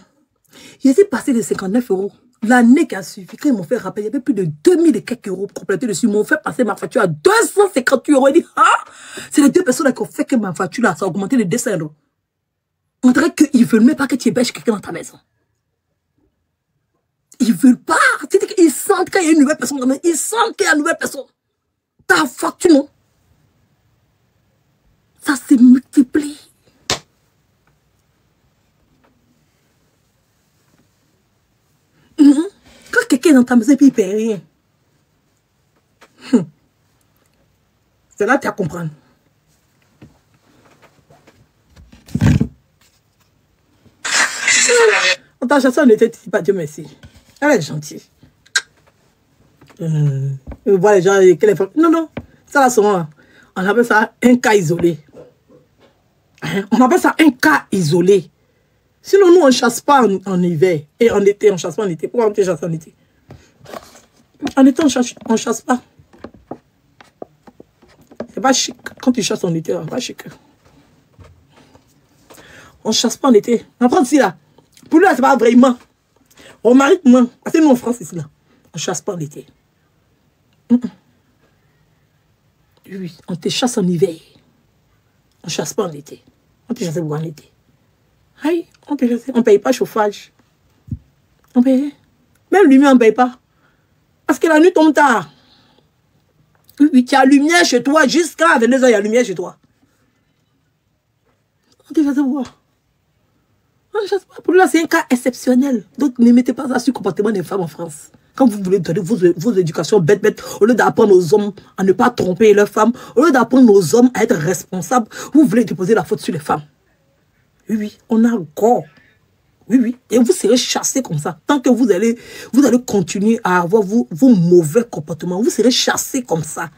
S1: J'ai été passé de 59 €. L'année qui a suivi, quand ils m'ont fait rappeler, il y avait plus de 2000 et quelques euros complétés dessus. Ils m'ont fait passer ma facture à 258 €. Ils disent, ah, c'est les deux personnes qui ont fait que ma facture là, ça a augmenté de 200 €. On dirait qu'ils ne veulent même pas que tu héberges quelqu'un dans ta maison. Ils ne veulent pas. Ils sentent qu'il y a une nouvelle personne dans la maison. Ils sentent qu'il y a une nouvelle personne. Ta facture, non. Ça s'est multiplié. Quand quelqu'un est dans ta maison et puis il ne paie rien. C'est là que tu vas comprendre. On t'a chassé, on était pas Dieu merci. Elle est gentille. Voilà les gens, non, non. Ça là, souvent, on appelle ça un cas isolé. On appelle ça un cas isolé. Sinon, nous, on ne chasse pas en hiver. Et en été, on ne chasse pas en été. Pourquoi on te chasse en été? En été, on ne chasse pas. C'est pas chic. Quand tu chasses en été, c'est pas chic. On ne chasse pas en été. On prend ici, là. Pour lui, c'est pas vraiment. On marie moins. Parce que nous, en France, ici, là, on ne chasse pas en été. Oui, on te chasse en hiver. On ne chasse pas en été. On te chasse en été. Aïe, on ne paye pas chauffage. On paye. Même lumière, on ne paye pas. Parce que la nuit tombe tard. Oui, tu as lumière chez toi. Jusqu'à 22 h, il y a lumière chez toi. On te chasse voir. On ne chasse pas. Pour là, c'est un cas exceptionnel. Donc, ne mettez pas ça sur le comportement des femmes en France. Quand vous voulez donner vos éducations bêtes, au lieu d'apprendre aux hommes à ne pas tromper leurs femmes, au lieu d'apprendre aux hommes à être responsables, vous voulez déposer la faute sur les femmes. Oui, oui, on a encore. Oui, oui. Et vous serez chassés comme ça. Tant que vous allez continuer à avoir vos mauvais comportements, vous serez chassés comme ça.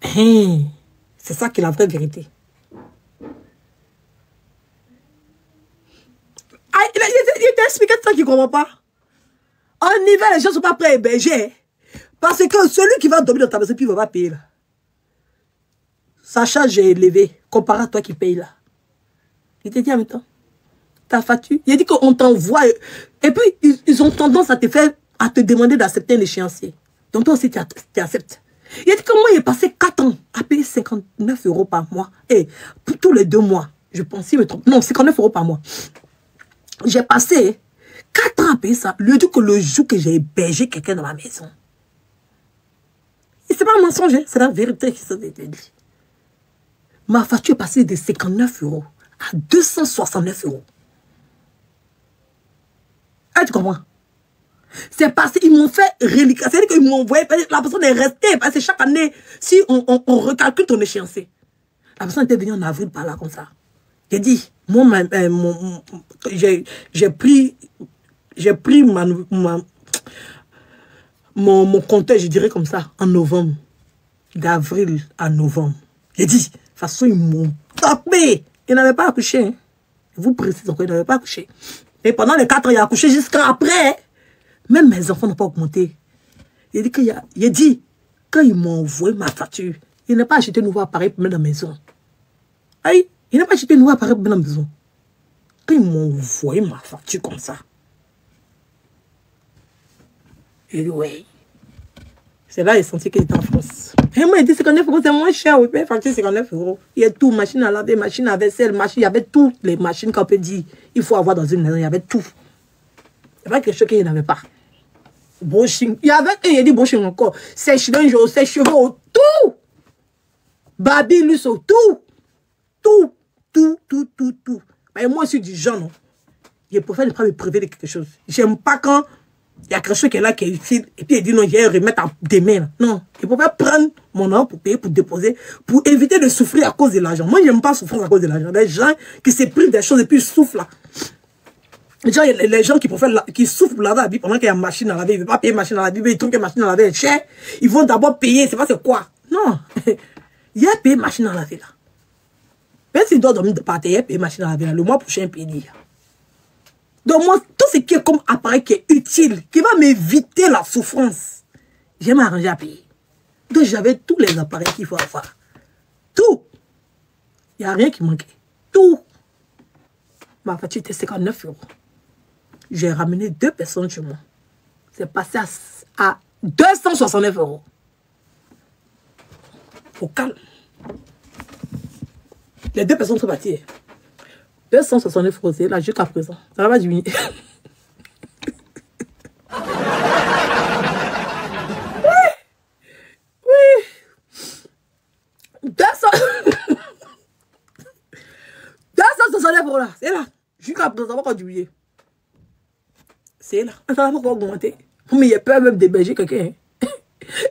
S1: C'est ça qui est la vraie vérité. Ah, il t'a expliqué ça qu'il ne comprend pas. En hiver, les gens ne sont pas prêts à héberger. Parce que celui qui va dormir dans ta maison, puis il ne va pas payer là. Sa charge est élevée, comparé à toi qui paye là. Il te dit en même temps, ta facture. Il a dit qu'on t'envoie. Et puis, ils ont tendance à te demander d'accepter l'échéancier. Donc, toi aussi, tu acceptes. Il a dit que moi, il est passé 4 ans à payer 59 € par mois. Et pour tous les 2 mois, je pense, il me trompe. Non, 59 € par mois. J'ai passé 4 ans à payer ça. Lui dit que le jour que j'ai hébergé quelqu'un dans ma maison. Et c'est pas un mensonge, c'est la vérité qui s'est dit. Ma facture est passée de 59 € à 269 €. Ah, tu comprends? C'est parce qu'ils m'ont fait reliquat. C'est-à-dire qu'ils m'ont envoyé. La personne est restée. Parce que chaque année, si on recalcule ton échéancier, la personne était venue en avril par là comme ça. J'ai dit, moi, j'ai pris mon compteur, je dirais comme ça, en novembre. D'avril à novembre. J'ai dit, de toute façon, ils m'ont tapé. Il n'avait pas accouché. Hein. Je vous précise encore, il n'avait pas accouché. Et pendant les 4 ans, il a accouché jusqu'à après. Même mes enfants n'ont pas augmenté. Il a dit, quand ils m'ont envoyé ma facture, il n'a pas acheté un nouveau appareil pour mettre dans la maison. Aïe, il n'a pas acheté un nouveau appareil pour mettre dans la maison. Quand ils m'ont envoyé ma facture comme ça, il dit, oui. C'est là, il a senti qu'il était en France. Et moi, il dit 59 €, c'est moins cher. Oui, mais facture 59 €. Il y a tout, machine à laver, machine à vaisselle, machine. Il y avait toutes les machines qu'on peut dire. Il faut avoir dans une maison. Il y avait tout. Il n'y a pas quelque chose qu'il n'y avait pas. Brushing. Il y avait, il a dit brushing encore. Sèche-linge, sèche-cheveux, tout. Baby, tout. Tout. Mais moi, je suis du genre, non. Je préfère ne pas me priver de quelque chose. J'aime pas quand il y a quelque chose qui est là, qui est utile, et puis il dit non, je vais remettre à demain. Là. Non, je préfère prendre mon nom pour payer, pour déposer, pour éviter de souffrir à cause de l'argent. Moi, je n'aime pas souffrir à cause de l'argent. Les gens qui se privent des choses et puis ils souffrent là. Les gens qui souffrent pour laver la vie pendant qu'il y a une machine à laver, ils ne veulent pas payer machine à laver, ils trouvent que la machine à laver est chère. Ils vont d'abord payer, c'est pas c'est quoi. Non, il y a payé machine à laver là. Même s'il doit dormir de partir, il y a payé machine à laver là. Le mois prochain, il paye. Donc moi, tout ce qui est comme appareil qui est utile, qui va m'éviter la souffrance, J'ai m'arrangé à payer. Donc j'avais tous les appareils qu'il faut avoir. Tout. Il n'y a rien qui manquait. Tout. Ma facture était 59 €. J'ai ramené 2 personnes chez moi. C'est passé à 269 €. Au calme. Les 2 personnes sont parties. 269 €, c'est là jusqu'à présent. Ça va pas diminuer. Oui. 269 € là. C'est là. Jusqu'à présent, ça va pas diminuer. C'est là. Ça va pas augmenter. Mais il y a peur même d'héberger quelqu'un.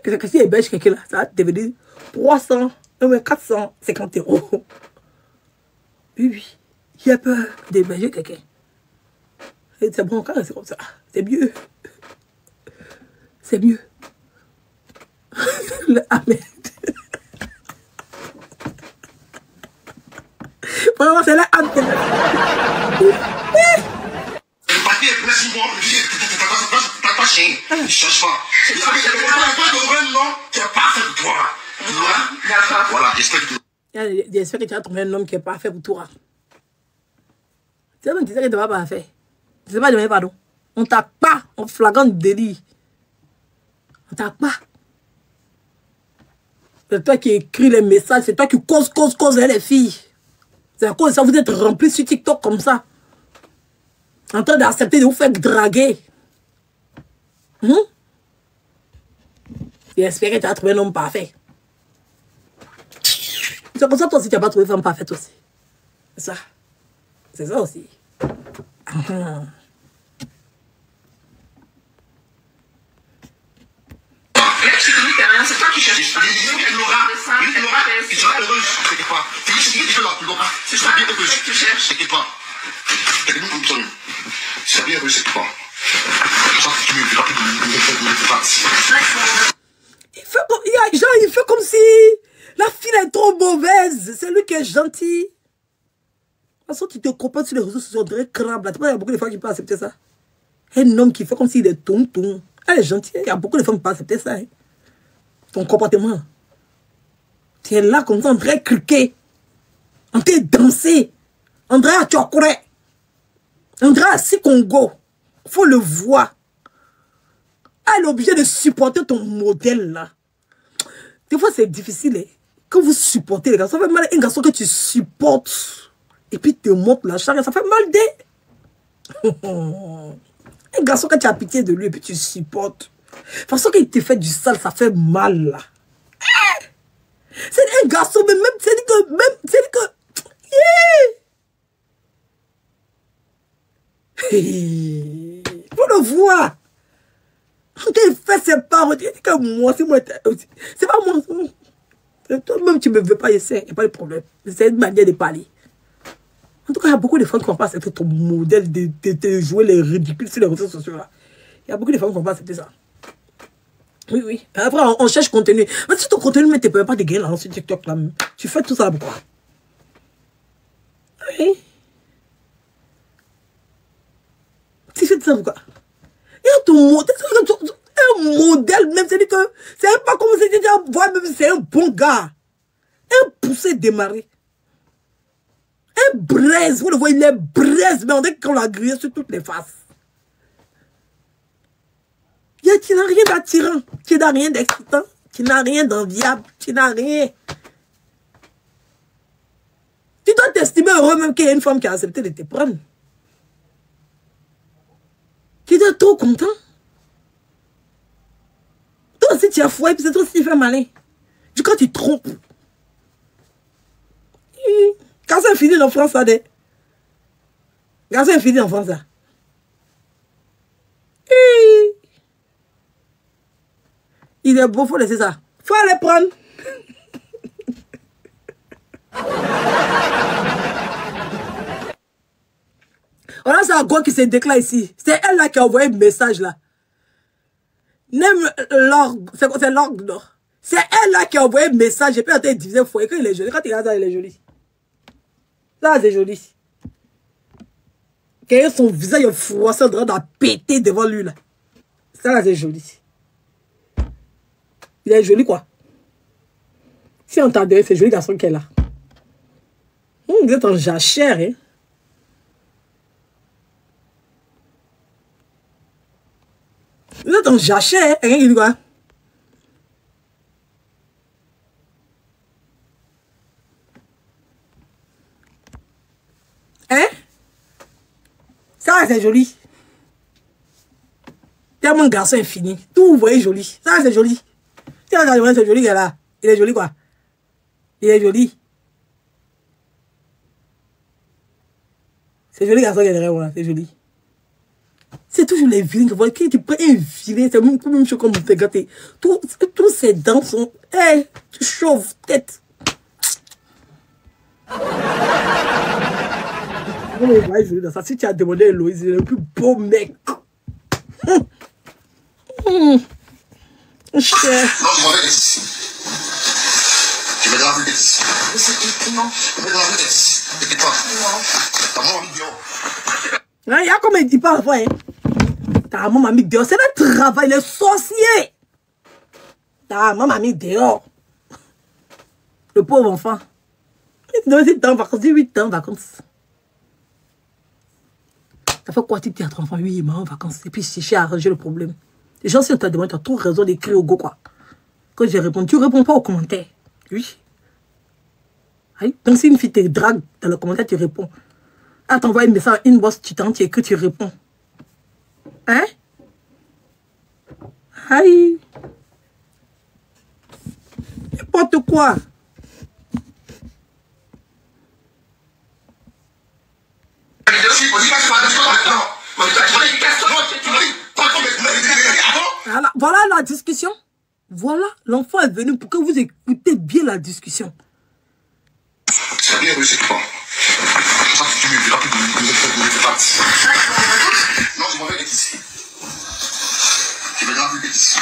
S1: Que si héberge quelqu'un là, ça va devenir 450 €. Oui. Il y a peur d'héberger quelqu'un. C'est bon, quand c'est comme ça. C'est mieux. C'est mieux. Amen. Vraiment, c'est la âme.
S2: Le papier est plein 6 mois. T'as pas chien. Ne cherche pas. Il n'y a pas de vrai nom qui est parfait pour toi. Voilà, j'espère que
S1: tu as trouvé un homme qui est parfait pour toi. Tu sais, tu sais que tu n'es pas parfait. Tu ne sais pas demander pardon. On ne tape pas en flagrant délit. On ne tape pas. C'est toi qui écris les messages. C'est toi qui cause les filles. C'est à cause de ça vous êtes remplis sur TikTok comme ça. En train d'accepter de vous faire draguer. J'espère que tu as trouvé un homme parfait. C'est pour ça que toi aussi tu n'as pas trouvé une femme parfaite aussi. C'est ça. C'est ça aussi.
S3: C'est toi qui cherches.
S2: Laura, tu seras heureuse, t'inquiète pas. Laura, tu seras bien heureuse. Tu cherches, t'inquiète pas. Tu seras bien heureuse, t'inquiète pas.
S1: Il fait comme si la fille est trop mauvaise. C'est lui qui est gentil. De toute façon, tu te comportes sur les réseaux sociaux, on dirait crabe. Tu vois, il y a beaucoup de femmes qui peuvent accepter ça. Un homme qui fait comme s'il est tonton. Elle est gentille. Il y a beaucoup de femmes qui peuvent accepter ça. Hein. Ton comportement. Tu es là comme ça, on dirait cliquer. On dirait danser. On dirait à Tchokore. On dirait à Sikongo. Il faut le voir. Elle est obligée de supporter ton modèle là. Des fois, c'est difficile. Hein. Quand vous supportez les garçons, ça fait mal. Un garçon que tu supportes et puis te montre la charge, ça fait mal des. Un garçon que tu as pitié de lui et puis tu supportes. De toute façon, qu'il te fait du sale, ça fait mal là. C'est un garçon, mais même, c'est que. Faut le voir. On t'a fait ses parents. Tu dis que moi, c'est moi. C'est pas moi. Toi-même, tu ne me veux pas, il n'y a pas de problème. C'est une manière de parler. En tout cas, il y a beaucoup de femmes qui ne vont pas accepter ton modèle de jouer les ridicules sur les réseaux sociaux. Là. Il y a beaucoup de femmes qui ne vont pas accepter ça. Oui, oui. Après, on cherche contenu. Mais si ton contenu, mais tu ne peux pas te gagner là sur TikTok. Là. Tu fais tout ça pourquoi? Oui. Tu fais tout ça pourquoi? Il y a ton modèle. Un modèle, même, c'est que c'est pas comme si tu dis, c'est un bon gars. Un poussé démarré. Un braise, vous le voyez, il est braise, mais on dirait qu'on l'a grillé sur toutes les faces. Tu n'as rien d'attirant, tu n'as rien d'excitant, tu n'as rien d'enviable, tu n'as rien. Tu dois t'estimer heureux même qu'il y a une femme qui a accepté de te prendre. Tu dois être trop content. Toi aussi tu as fouillé, puis c'est toi aussi tu fais malin. Du coup tu trompes. Quand c'est fini en France, ça des. Quand c'est fini en France, ça. Il est beau, faut laisser ça. Faut aller prendre. Voilà, c'est un gars qui se déclare ici. C'est elle là qui a envoyé un message là. Même l'orgue, c'est l'orgue, non? C'est elle là qui a envoyé un message et puis elle a été divisée foyer. Quand il est joli, quand il regarde ça, il est joli. Ça, c'est joli. Quand son visage est froissé, on dirait d'en péter devant lui là. Ça, là, c'est joli. Il est joli, quoi. Si on t'a donné, c'est joli garçon qu'elle a. Vous êtes en jachère, hein. Vous êtes en jachère, hein. Il dit quoi? Hein? Ça, c'est joli. Tellement garçon infini. Tout vous voyez joli. Ça, c'est joli. C'est joli, là. Il est joli, quoi. Il est joli. C'est joli, garçon, il est derrière, c'est joli. C'est toujours les vilains que vous voyez. Tu prends un vilain, c'est même chose comme vous faites gâter. Tous ces dents sont. Hey, tu chauves tête. Si tu as demandé à Loïs, il est le plus beau mec. Cher.
S2: Non, je m'en vais d'ici. Je vais dans la rue d'ici. Non. Je vais dans la rue d'ici. T'inquiète pas. Non. T'as mon ami dehors.
S1: Il y a comme il dit pas la fois, hein. Ta maman m'a mis dehors. C'est le travail, les sorciers. Ta maman m'a mis dehors. Le pauvre enfant. Il doit être en vacances, 8 ans en vacances. Ça fait quoi, tu t'es à ton enfant, 8 mois en vacances. Et puis chercher à arranger le problème. Les gens, si on t'a demandé, tu as trop raison d'écrire au go, quoi. Quand j'ai répondu, tu ne réponds pas aux commentaires. Oui. Oui. Donc si une fille te drague dans le commentaire, tu réponds. Ah, t'envoies un message, inbox, tu écris, tu réponds. Hein? Aïe. N'importe quoi. Voilà la discussion. Voilà, l'enfant est venu pour que vous écoutez bien la discussion.
S2: C'est bien réussi, pas. Ça, tu me diras que vous êtes pas. Non, je m'en vais d'ici. Je vais dans la rue d'ici.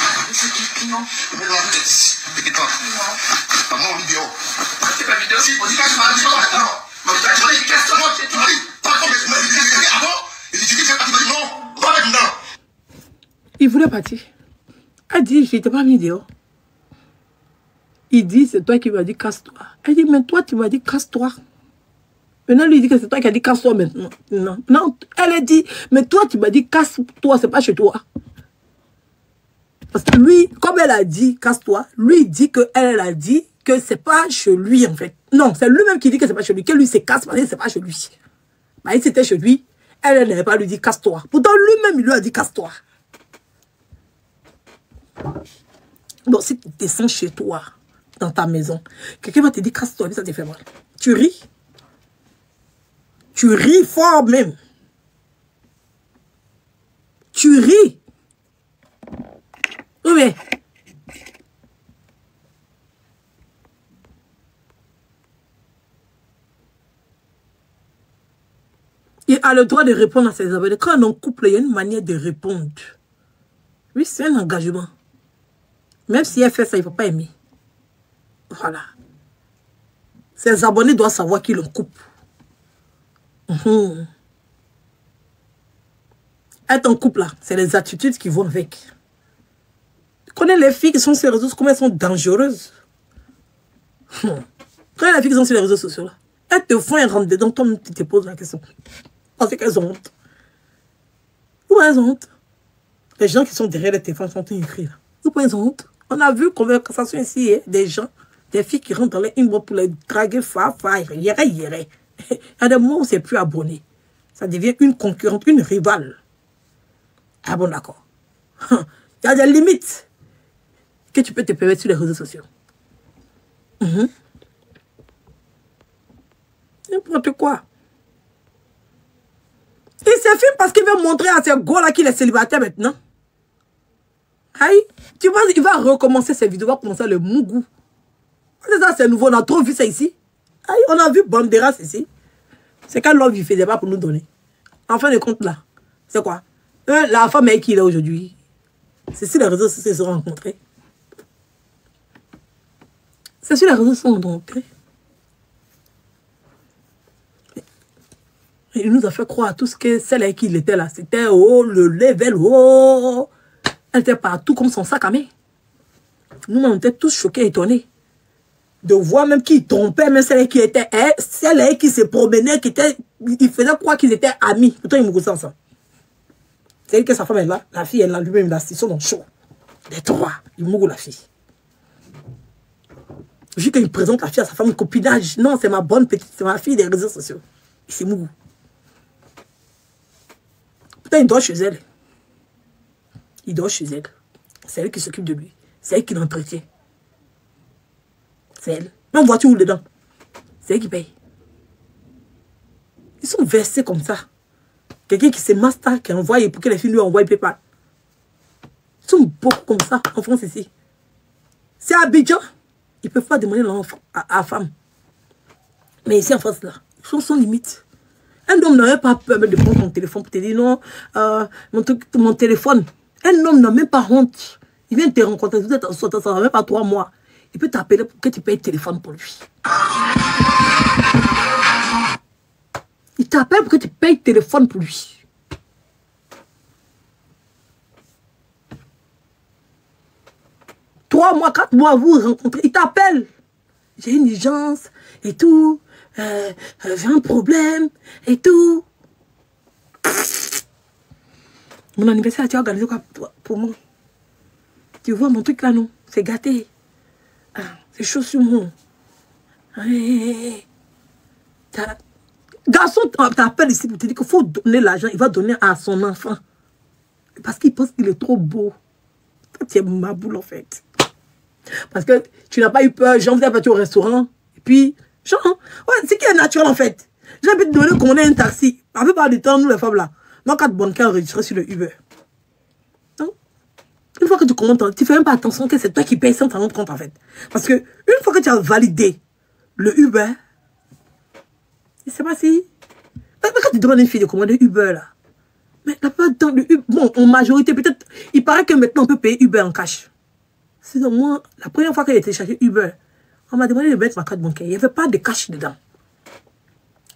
S2: Non. Je vais dans la rue d'ici. T'inquiète pas. Non. T'as mon ami dehors. C'est pas vidéo. Si, on dit pas que je m'arrête pas maintenant. Mais tu as dit que c'est moi, c'est toi. Par contre, mais avant, et si tu dis que c'est pas non, va maintenant.
S1: Il voulait partir. Elle dit, je ne t'ai pas mis dehors. Il dit, c'est toi qui m'as dit casse-toi. Elle dit, mais toi, tu m'as dit casse-toi. Maintenant, lui dit que c'est toi qui as dit casse-toi maintenant. Non, non, elle a dit, mais toi, tu m'as dit casse-toi, c'est pas chez toi. Parce que lui, comme elle a dit casse-toi, lui dit qu'elle a dit que c'est pas chez lui, en fait. Non, c'est lui-même qui dit que c'est pas chez lui, que lui se casse parce que c'est pas chez lui. Bah, il c'était chez lui, elle n'avait pas lui dit casse-toi. Pourtant, lui-même, il lui a dit casse-toi. Donc, si tu descends chez toi, dans ta maison, quelqu'un va te dire casse-toi, ça te fait mal. Tu ris. Tu ris fort même. Tu ris. Oui, mais. Il a le droit de répondre à ses abonnés. Quand on est en couple, il y a une manière de répondre. Oui, c'est un engagement. Même si elle fait ça, il ne faut pas aimer. Voilà. Ses abonnés doivent savoir qu'il en coupe. Être en couple, là, c'est les attitudes qui vont avec. Tu connais les filles qui sont sur les réseaux sociaux, comment elles sont dangereuses. Quand les filles qui sont sur les réseaux sociaux, là, elles te font un rentre dedans, toi, tu te poses la question. Parce qu'elles ont honte. Pourquoi elles ont honte? Les gens qui sont derrière les téléphones sont écrits là. Pourquoi elles ont honte? On a vu conversation ici, hein, des gens, des filles qui rentrent dans les inbox pour les draguer, yéré. Il y a des moments où c'est plus abonné. Ça devient une concurrente, une rivale. Ah bon, d'accord. Il y a des limites que tu peux te permettre sur les réseaux sociaux. N'importe quoi. Il s'est fait parce qu'il veut montrer à ces gars-là qu'il est célibataire maintenant. Aïe, tu vois, il va recommencer ses vidéos, il va commencer le mougou. C'est ça, c'est nouveau, on a trop vu ça ici. Aïe, on a vu Banderas ici. C'est quand l'homme ne faisait pas pour nous donner. En fin de compte, là, c'est quoi? La femme est qui là aujourd'hui? C'est sur les réseaux sociaux qu'ils se sont rencontrés. C'est sur les réseaux sociaux qu'ils se sont rencontrés. Il nous a fait croire à tous que celle avec qui il était là, c'était le level haut. Elle était partout comme son sac à main. Nous, on était tous choqués, étonnés. De voir même qu'ils trompaient, même celles qui étaient, celles qui se promenaient, ils faisaient croire qu'ils étaient amis. Pourtant, ils mouraient ensemble. C'est que sa femme est là, la fille est là, lui-même là, ils sont dans le show. Les trois, ils mourent la fille. Juste qu'il présente la fille à sa femme, copinage. Non, c'est ma bonne petite, c'est ma fille des réseaux sociaux. Il s'est mouru. Pourtant, il dort chez elle. Il dort chez elle. C'est elle qui s'occupe de lui. C'est elle qui l'entretient. C'est elle. Même voiture ou dedans. C'est elle qui paye. Ils sont versés comme ça. Quelqu'un qui se master, qui envoie pour que les filles lui envoient PayPal. Ils sont beaucoup comme ça en France ici. C'est à Abidjan. Ils ne peuvent pas demander l'enfant à la femme. Mais ici en France, là, ils sont sans limite. Un homme n'aurait pas peur de prendre ton téléphone pour te dire non, mon téléphone. Un homme n'a même pas honte. Il vient te rencontrer, vous êtes en sortant, ça ne va même pas 3 mois. Il peut t'appeler pour que tu payes le téléphone pour lui. Il t'appelle pour que tu payes le téléphone pour lui. Trois mois, 4 mois, vous rencontrez. Il t'appelle. J'ai une urgence et tout. J'ai un problème et tout. Mon anniversaire, tu as organisé quoi pour moi? Tu vois mon truc là, non? C'est gâté. Ah, c'est chaud sur moi. Garçon t'appelle ici pour te dire qu'il faut donner l'argent. Il va donner à son enfant. Parce qu'il pense qu'il est trop beau. Toi, tu es ma boule en fait. Parce que tu n'as pas eu peur. Jean, vous avez parti au restaurant. Et puis, Jean, ouais, c'est qui est naturel en fait. J'ai envie de donner qu'on ait un taxi. La plupart du temps, nous les femmes là, nos 4 bonnes cas enregistrés sur le Uber. Une fois que tu commandes, tu ne fais même pas attention que c'est toi qui payes sans t'en rendre compte en fait. Parce que une fois que tu as validé le Uber, je ne sais pas si... Mais quand tu demandes à une fille de commander Uber là, mais la plupart du temps, le Uber, bon, en majorité, peut-être, il paraît que maintenant on peut payer Uber en cash. Sinon, moi, la première fois que j'ai téléchargé Uber, on m'a demandé de mettre ma carte bancaire. Il n'y avait pas de cash dedans.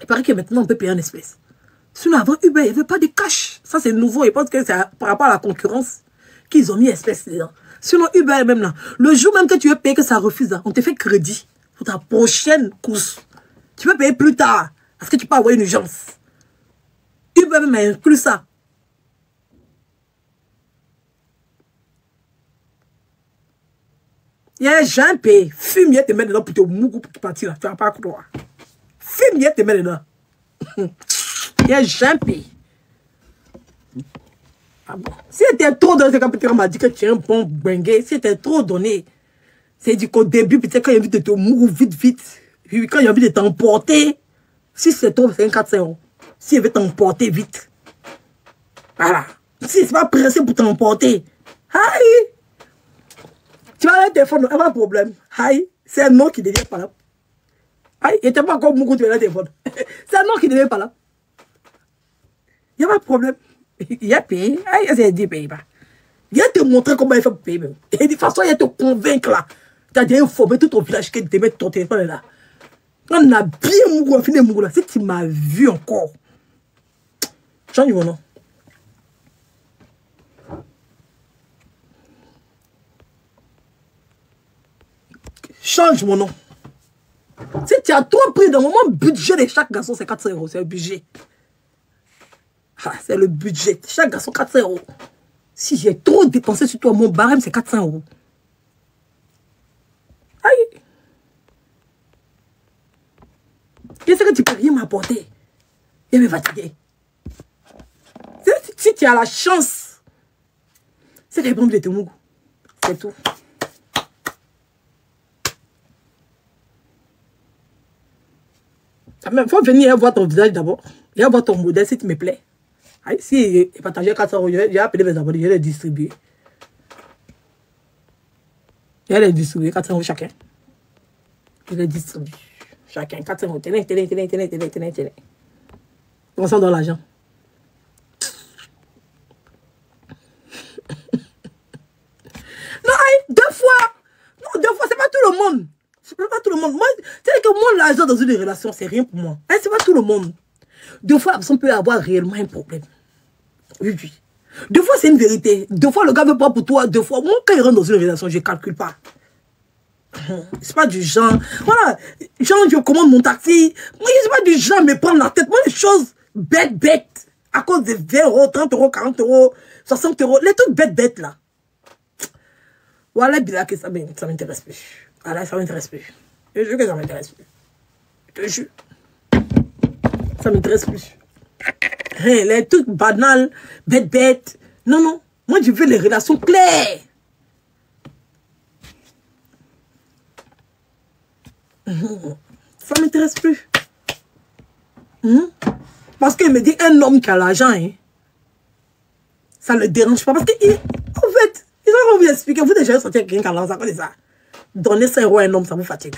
S1: Il paraît que maintenant on peut payer en espèces. Sinon, avant Uber, il n'y avait pas de cash. Ça, c'est nouveau. Je pense que c'est par rapport à la concurrence qu'ils ont mis espèces dedans. Sinon, Uber même là, le jour même que tu veux payer, que ça refuse, là, on te fait crédit pour ta prochaine course. Tu peux payer plus tard, parce que tu peux avoir une urgence. Uber même inclut ça. Il y a un gens payé. Fumier te met dedans pour te mourir pour partir là. Tu vas pas croire. Fumier te met dedans. Il y a un gens payé. Ah bon. Si c'était trop donné, c'est quand peut-être on m'a dit que tu es un bon bengue. Si c'était trop donné, c'est du qu'au début, peut-être quand il y a envie de te mourir vite. Puis quand il y a envie de t'emporter, si c'est trop, c'est un 400 €. S'il veut t'emporter vite. Voilà. Si c'est pas pressé pour t'emporter. Aïe! Tu as un téléphone, il n'y a pas de problème. Aïe! C'est un nom qui ne devient pas là. Aïe! Il n'était pas encore beaucoup de téléphone. C'est un nom qui ne devient pas là. Il n'y a pas de problème. Il a payé. Aïe, c'est dit, paye pas. Il a te montrer comment il fait pour payer. Et de toute façon, il a te convaincre là. Tu as déjà informé tout ton village que tu mets ton téléphone là. On a bien mouru, fini mouru là. Si tu m'as vu encore, change mon nom. Change mon nom. Si tu as trop pris dans le moment, budget de chaque garçon, c'est 400 €. C'est le budget. Ah, c'est le budget. Chaque garçon, 400 €. Si j'ai trop dépensé sur toi, mon barème, c'est 400 €. Aïe. Je sais que tu ne peux rien m'apporter. Je vais me fatiguer. Si tu as la chance, c'est répondre de tes mots. C'est tout. Il faut venir voir ton visage d'abord. Et voir ton modèle si tu me plais. Aïe, si je partage 400 €, je vais appeler mes abonnés, je vais les distribuer. Je vais les distribuer, 400 € chacun. Je les distribue. Chacun, 400 €. Tenez. On s'en donne l'argent. Non, aïe, 2 fois. Non, 2 fois, c'est pas tout le monde. C'est pas tout le monde. Moi, c'est que moi, l'argent dans une relation, c'est rien pour moi. Hein, c'est pas tout le monde. 2 fois, on peut avoir réellement un problème. Oui, oui. 2 fois, c'est une vérité. 2 fois, le gars veut pas pour toi. 2 fois, moi, quand il rentre dans une relation, je ne calcule pas. C'est pas du genre. Voilà. Genre, je commande mon taxi. Moi, c'est pas du genre me prendre la tête. Moi, les choses bêtes. À cause de 20 euros, 30 euros, 40 euros, 60 euros. Les trucs bêtes là. Voilà, bizarre que ça m'intéresse plus. Voilà, ça m'intéresse plus. Je jure que ça m'intéresse plus. Je te jure. Ça m'intéresse plus. Hey, les trucs banals, bêtes. Non, non. Moi, je veux les relations claires. Ça m'intéresse plus. Parce qu'il me dit un homme qui a l'argent, hein, ça ne le dérange pas. Parce que, en fait, ils ont vous expliquer. Vous déjà sorti avec quelqu'un qui a l'argent, comme ça. Donner 5 euros à un homme, ça vous fatigue.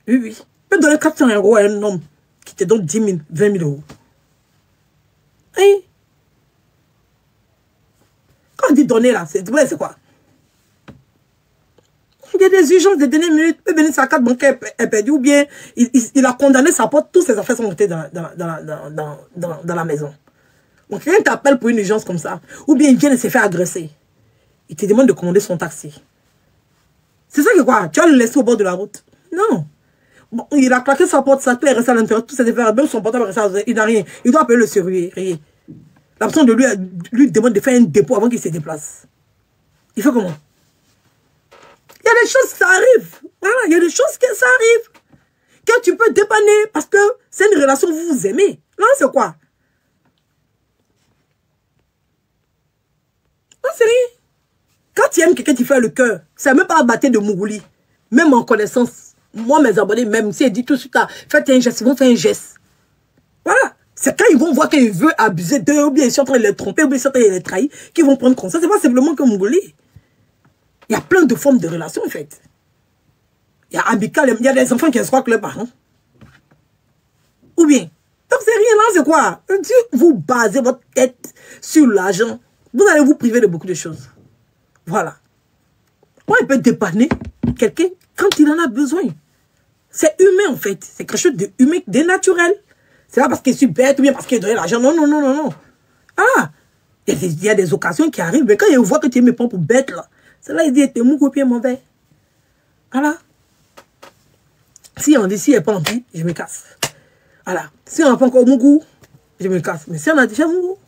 S1: Oui, oui. Vous pouvez donner 400 euros à un homme qui te donne 10 000, 20 000 euros. Hein? Quand on dit donner là, c'est quoi? Il y a des urgences de dernière minute, peut venir sa carte bancaire est perdue, ou bien il a condamné sa porte, toutes ses affaires sont montées dans la maison. Donc quelqu'un t'appelle pour une urgence comme ça, ou bien il vient de se faire agresser. Il te demande de commander son taxi. C'est ça que quoi? Tu vas le laisser au bord de la route? Non. Bon, il a claqué sa porte, sa clé est restée à l'intérieur, tout s'est fait, même son portable est resté à l'intérieur, il n'a rien. Il doit appeler le serrurier. La personne de lui demande de faire un dépôt avant qu'il se déplace. Il fait comment? Il y a des choses qui arrivent. Voilà, il y a des choses qui ça arrive. Que tu peux dépanner parce que c'est une relation où vous vous aimez. Non, c'est quoi? Non, c'est rien. Quand tu aimes quelqu'un, tu fais le cœur. C'est même pas abattre de Mougouli. Même en connaissance. Moi, mes abonnés, même si elle dit tout de suite, faites un geste, ils vont faire un geste. Voilà. C'est quand ils vont voir qu'il veut abuser d'eux, ou bien ils sont en train de les tromper, ou bien ils sont en train de les trahir, qu'ils vont prendre conscience. C'est pas simplement que Mougouli. Il y a plein de formes de relations, en fait. Il y a amical, il y a des enfants qui escroquent leurs parents. Ou bien. Donc, c'est rien là, c'est quoi? Si vous basez votre tête sur l'argent, vous allez vous priver de beaucoup de choses. Voilà. Moi, il peut dépanner quelqu'un quand il en a besoin. C'est humain, en fait. C'est quelque chose de humain, de naturel. C'est pas parce que je suis bête ou bien parce qu'il donne l'argent. Non, non, non, non, non. Ah! Il y a des occasions qui arrivent, mais quand il voit que tu me prends pour bête, là, c'est là il dit, t'es mou copier mauvais. Voilà. Si on dit, si elle n'est pas envie, je me casse. Voilà. Si on n'a pas encore mon goût, je me casse. Mais si on a déjà mon goût,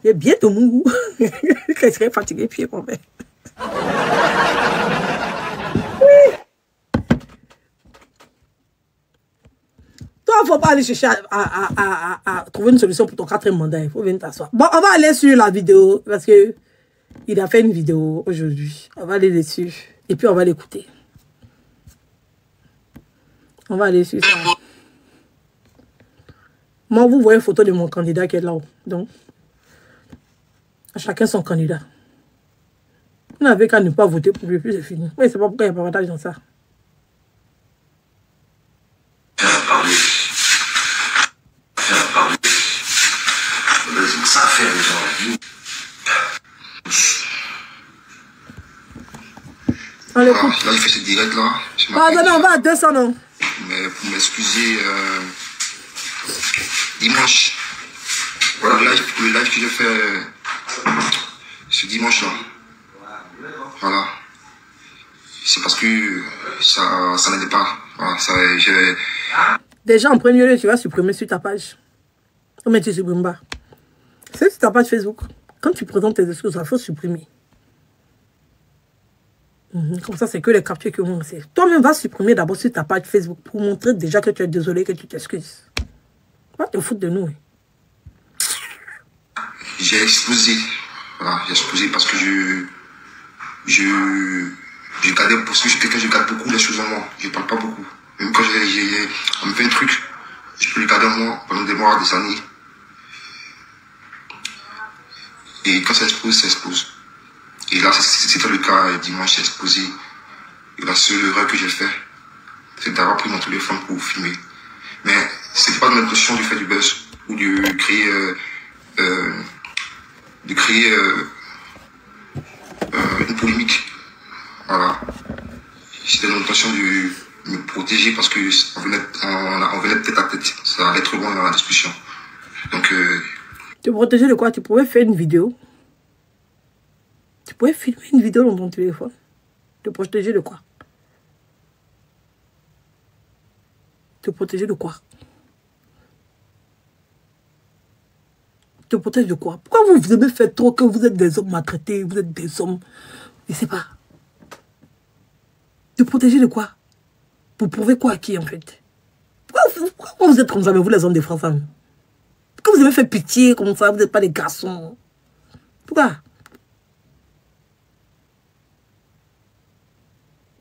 S1: j'ai bientôt mon goût. Quand je serai fatigué, puis mauvais. Oui. Toi, il ne faut pas aller chercher à trouver une solution pour ton 4e mandat. Il faut venir t'asseoir. Bon, on va aller sur la vidéo parce que il a fait une vidéo aujourd'hui. On va aller dessus. Et puis, on va l'écouter. On va aller sur ça. Moi, vous voyez une photo de mon candidat qui est là-haut. Donc, chacun son candidat. Vous n'avez qu'à ne pas voter pour lui, puis c'est fini. Mais c'est pas pourquoi il n'y a pas d'avantage dans ça.
S2: Ça fait les gens.
S1: On l'écoute.
S2: Là, il fait ce direct là.
S1: Ah, non, on va à 200, non.
S2: Mais pour m'excuser, dimanche, voilà le live que j'ai fait ce dimanche là. Voilà. C'est parce que ça n'aidait pas. Voilà,
S1: déjà, en premier lieu, tu vas supprimer sur ta page. Mais tu supprimes pas. C'est sur ta page Facebook. Quand tu présentes tes excuses, il faut supprimer. Comme ça, c'est que les captures que vont recevoir. Toi-même, va supprimer d'abord sur ta page Facebook pour montrer déjà que tu es désolé, que tu t'excuses. Va te foutre de nous.
S2: J'ai explosé. Voilà, j'ai explosé parce que je gardais, parce que je suis quelqu'un, je garde beaucoup les choses en moi. Je ne parle pas beaucoup. Même quand on me fait un truc, je peux le garder en moi pendant des mois, des années. Et quand ça explose, ça explose. Et là, c'était le cas. Dimanche, j'ai explosé. Et la seule erreur que j'ai fait, c'est d'avoir pris mon téléphone pour filmer. Mais c'est pas dans l'intention de faire du buzz ou de créer une polémique. Voilà. C'était dans l'intention de me protéger parce que on venait tête à tête. Ça allait trop loin dans la discussion. Donc,
S1: te protéger de quoi? Tu pouvais faire une vidéo. Tu pouvais filmer une vidéo dans ton téléphone. Te protéger de quoi? Te protéger de quoi? Te protéger de quoi? Pourquoi vous aimez faire trop que vous êtes des hommes maltraités, vous êtes des hommes... Je ne sais pas. Te protéger de quoi? Pour prouver quoi à qui, en fait? Pourquoi vous êtes comme ça, mais vous les hommes de France? Pourquoi vous aimez faire pitié comme ça? Vous n'êtes pas des garçons. Pourquoi?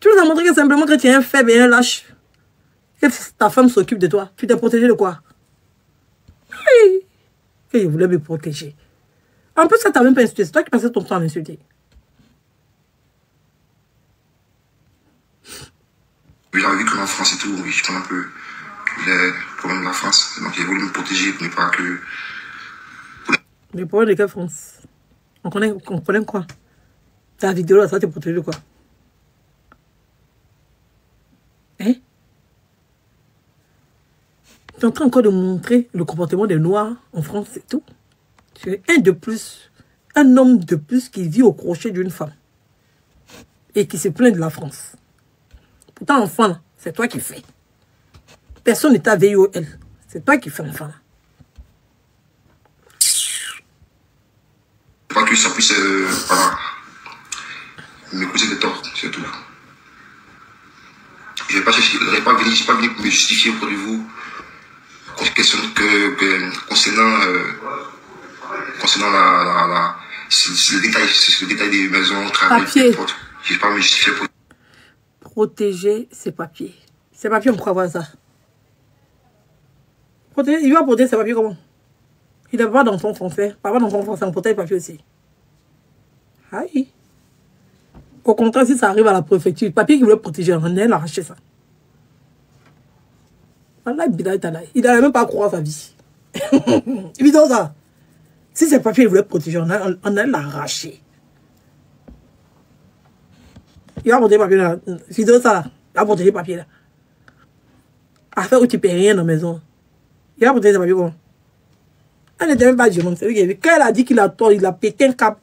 S1: Tu nous as montré que simplement que tu es un faible et un lâche. Que ta femme s'occupe de toi. Tu t'es protégé de quoi? Oui. Et il voulait me protéger. En plus, ça t'a même pas insulté. C'est toi qui passais ton temps à m'insulter.
S2: Oui, j'avais vu qu'en France et tout, oui, je connais un peu les problèmes de la France. Donc, j'ai voulu me protéger pour ne pas que...
S1: Les problèmes de quelle France? On connaît quoi? Ta vidéo là, ça te protège de quoi? Hein? Tu es en train encore de montrer le comportement des Noirs en France, c'est tout. Tu es un de plus, un homme de plus qui vit au crochet d'une femme et qui se plaint de la France. Pourtant, enfant, c'est toi qui fais. Personne ne t'a veillé au elle. C'est toi qui fais, enfant.
S2: Pas que ça puisse voilà, me causer des torts, c'est tout. Je n'ai pas venu me justifier auprès de vous concernant le détail des maisons, travail, portes. Je n'ai pas me justifier pour...
S1: Protéger ses papiers. Ses papiers, on pourra voir ça. Protéger, il va protéger ses papiers comment? Il n'a pas d'enfant français. Papa d'enfant français, on protège les papiers aussi. Aïe. Au contraire, si ça arrive à la préfecture, le papier qu'il voulait protéger, on a arraché ça. Il n'allait même pas croire sa vie. Évidemment ça. Si ces papiers, il voulait protéger, on a l'arraché. Il va protéger le papier là. Évidemment ça là. Il va protéger le papier là. Affaire où tu ne payes rien dans la maison. Il va protéger le papier comment? Elle n'était même pas violente. Quand elle a dit qu'il a tort, il a pété un cap.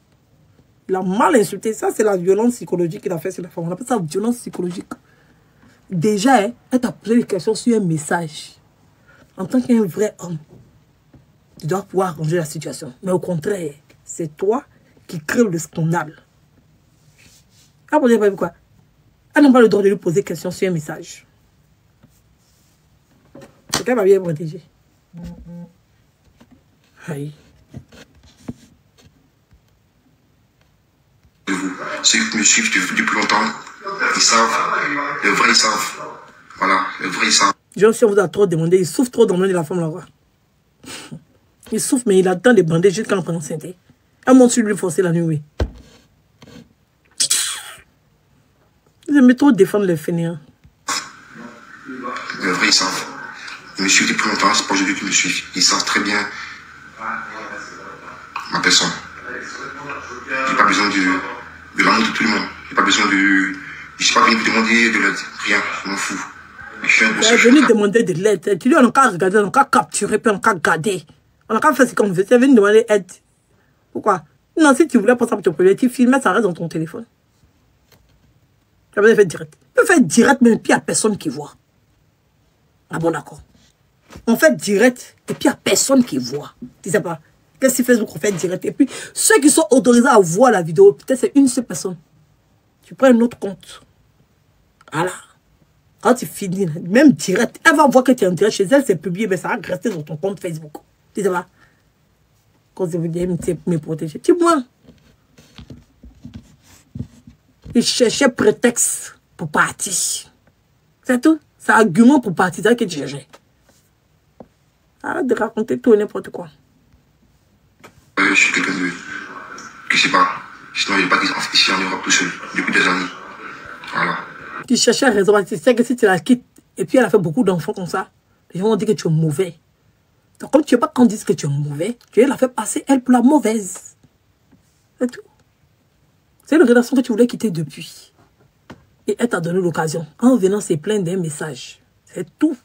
S1: Il a mal insulté. Ça, c'est la violence psychologique qu'il a fait sur la femme. On appelle ça violence psychologique. Déjà, elle t'a posé des questions sur un message. En tant qu'un vrai homme, tu dois pouvoir arranger la situation. Mais au contraire, c'est toi qui crée le scandale. Elle n'a pas quoi. Elle n'a pas le droit de lui poser des questions sur un message. C'est qu'elle va bien protéger. Aïe.
S2: Ceux qui me suivent depuis longtemps, ils savent, les vrais ils savent. Voilà, les vrais ils savent.
S1: Jean, si on vous a trop demandé, il souffre trop dans le de la femme là-bas. Il souffre, mais il attend des bandés jusqu'à la prendre santé. Elle monte sur lui forcer la nuit, oui. Ils aiment trop défendre les fainéants.
S2: Les vrais ils savent. Ils me suivent depuis longtemps, c'est pas aujourd'hui qu'ils me suivent. Ils savent très bien ma personne. J'ai pas besoin de l'amour de tout le monde. J'ai pas besoin de... Je suis pas venu vous demander de l'aide. Rien, je m'en fous. Je suis un
S1: bosseur. Venu demander de l'aide. Tu dis, on a qu'à regarder, on a qu'à capturer, puis on a qu'à garder. On a qu'à faire ce qu'on veut. Tu es venu demander aide. Pourquoi? Non, si tu voulais pas ça pour ton projet, tu filmais, ça reste dans ton téléphone. Tu as besoin de faire direct. Tu peux faire direct, mais puis il n'y a personne qui voit. Ah bon, d'accord. On fait direct, et puis il n'y a personne qui voit. Tu sais pas? Qu'est-ce que Facebook on fait direct? Et puis, ceux qui sont autorisés à voir la vidéo, peut-être c'est une seule personne. Tu prends un autre compte. Voilà. Quand tu finis, même direct, elle va voir que tu es en direct chez elle, c'est publié, mais ça va rester dans ton compte Facebook. Tu sais pas? Quand je vous dis, me protéger. Dis-moi. Il cherchait prétexte pour partir. C'est tout. C'est argument pour partir. C'est ça que tu cherchais. Arrête de raconter tout et n'importe quoi.
S2: Je suis quelqu'un de... Je sais pas. Sinon, il n'y a pas ici en Europe tout seul. Depuis des années. Voilà.
S1: Tu cherchais raison. Tu sais que si tu la quittes, et puis elle a fait beaucoup d'enfants comme ça, les gens vont dire que tu es mauvais. Donc, comme tu ne veux pas qu'on dise que tu es mauvais, tu la fait passer, elle, pour la mauvaise. C'est tout. C'est une relation que tu voulais quitter depuis. Et elle t'a donné l'occasion. En venant, c'est plein d'un message. C'est tout.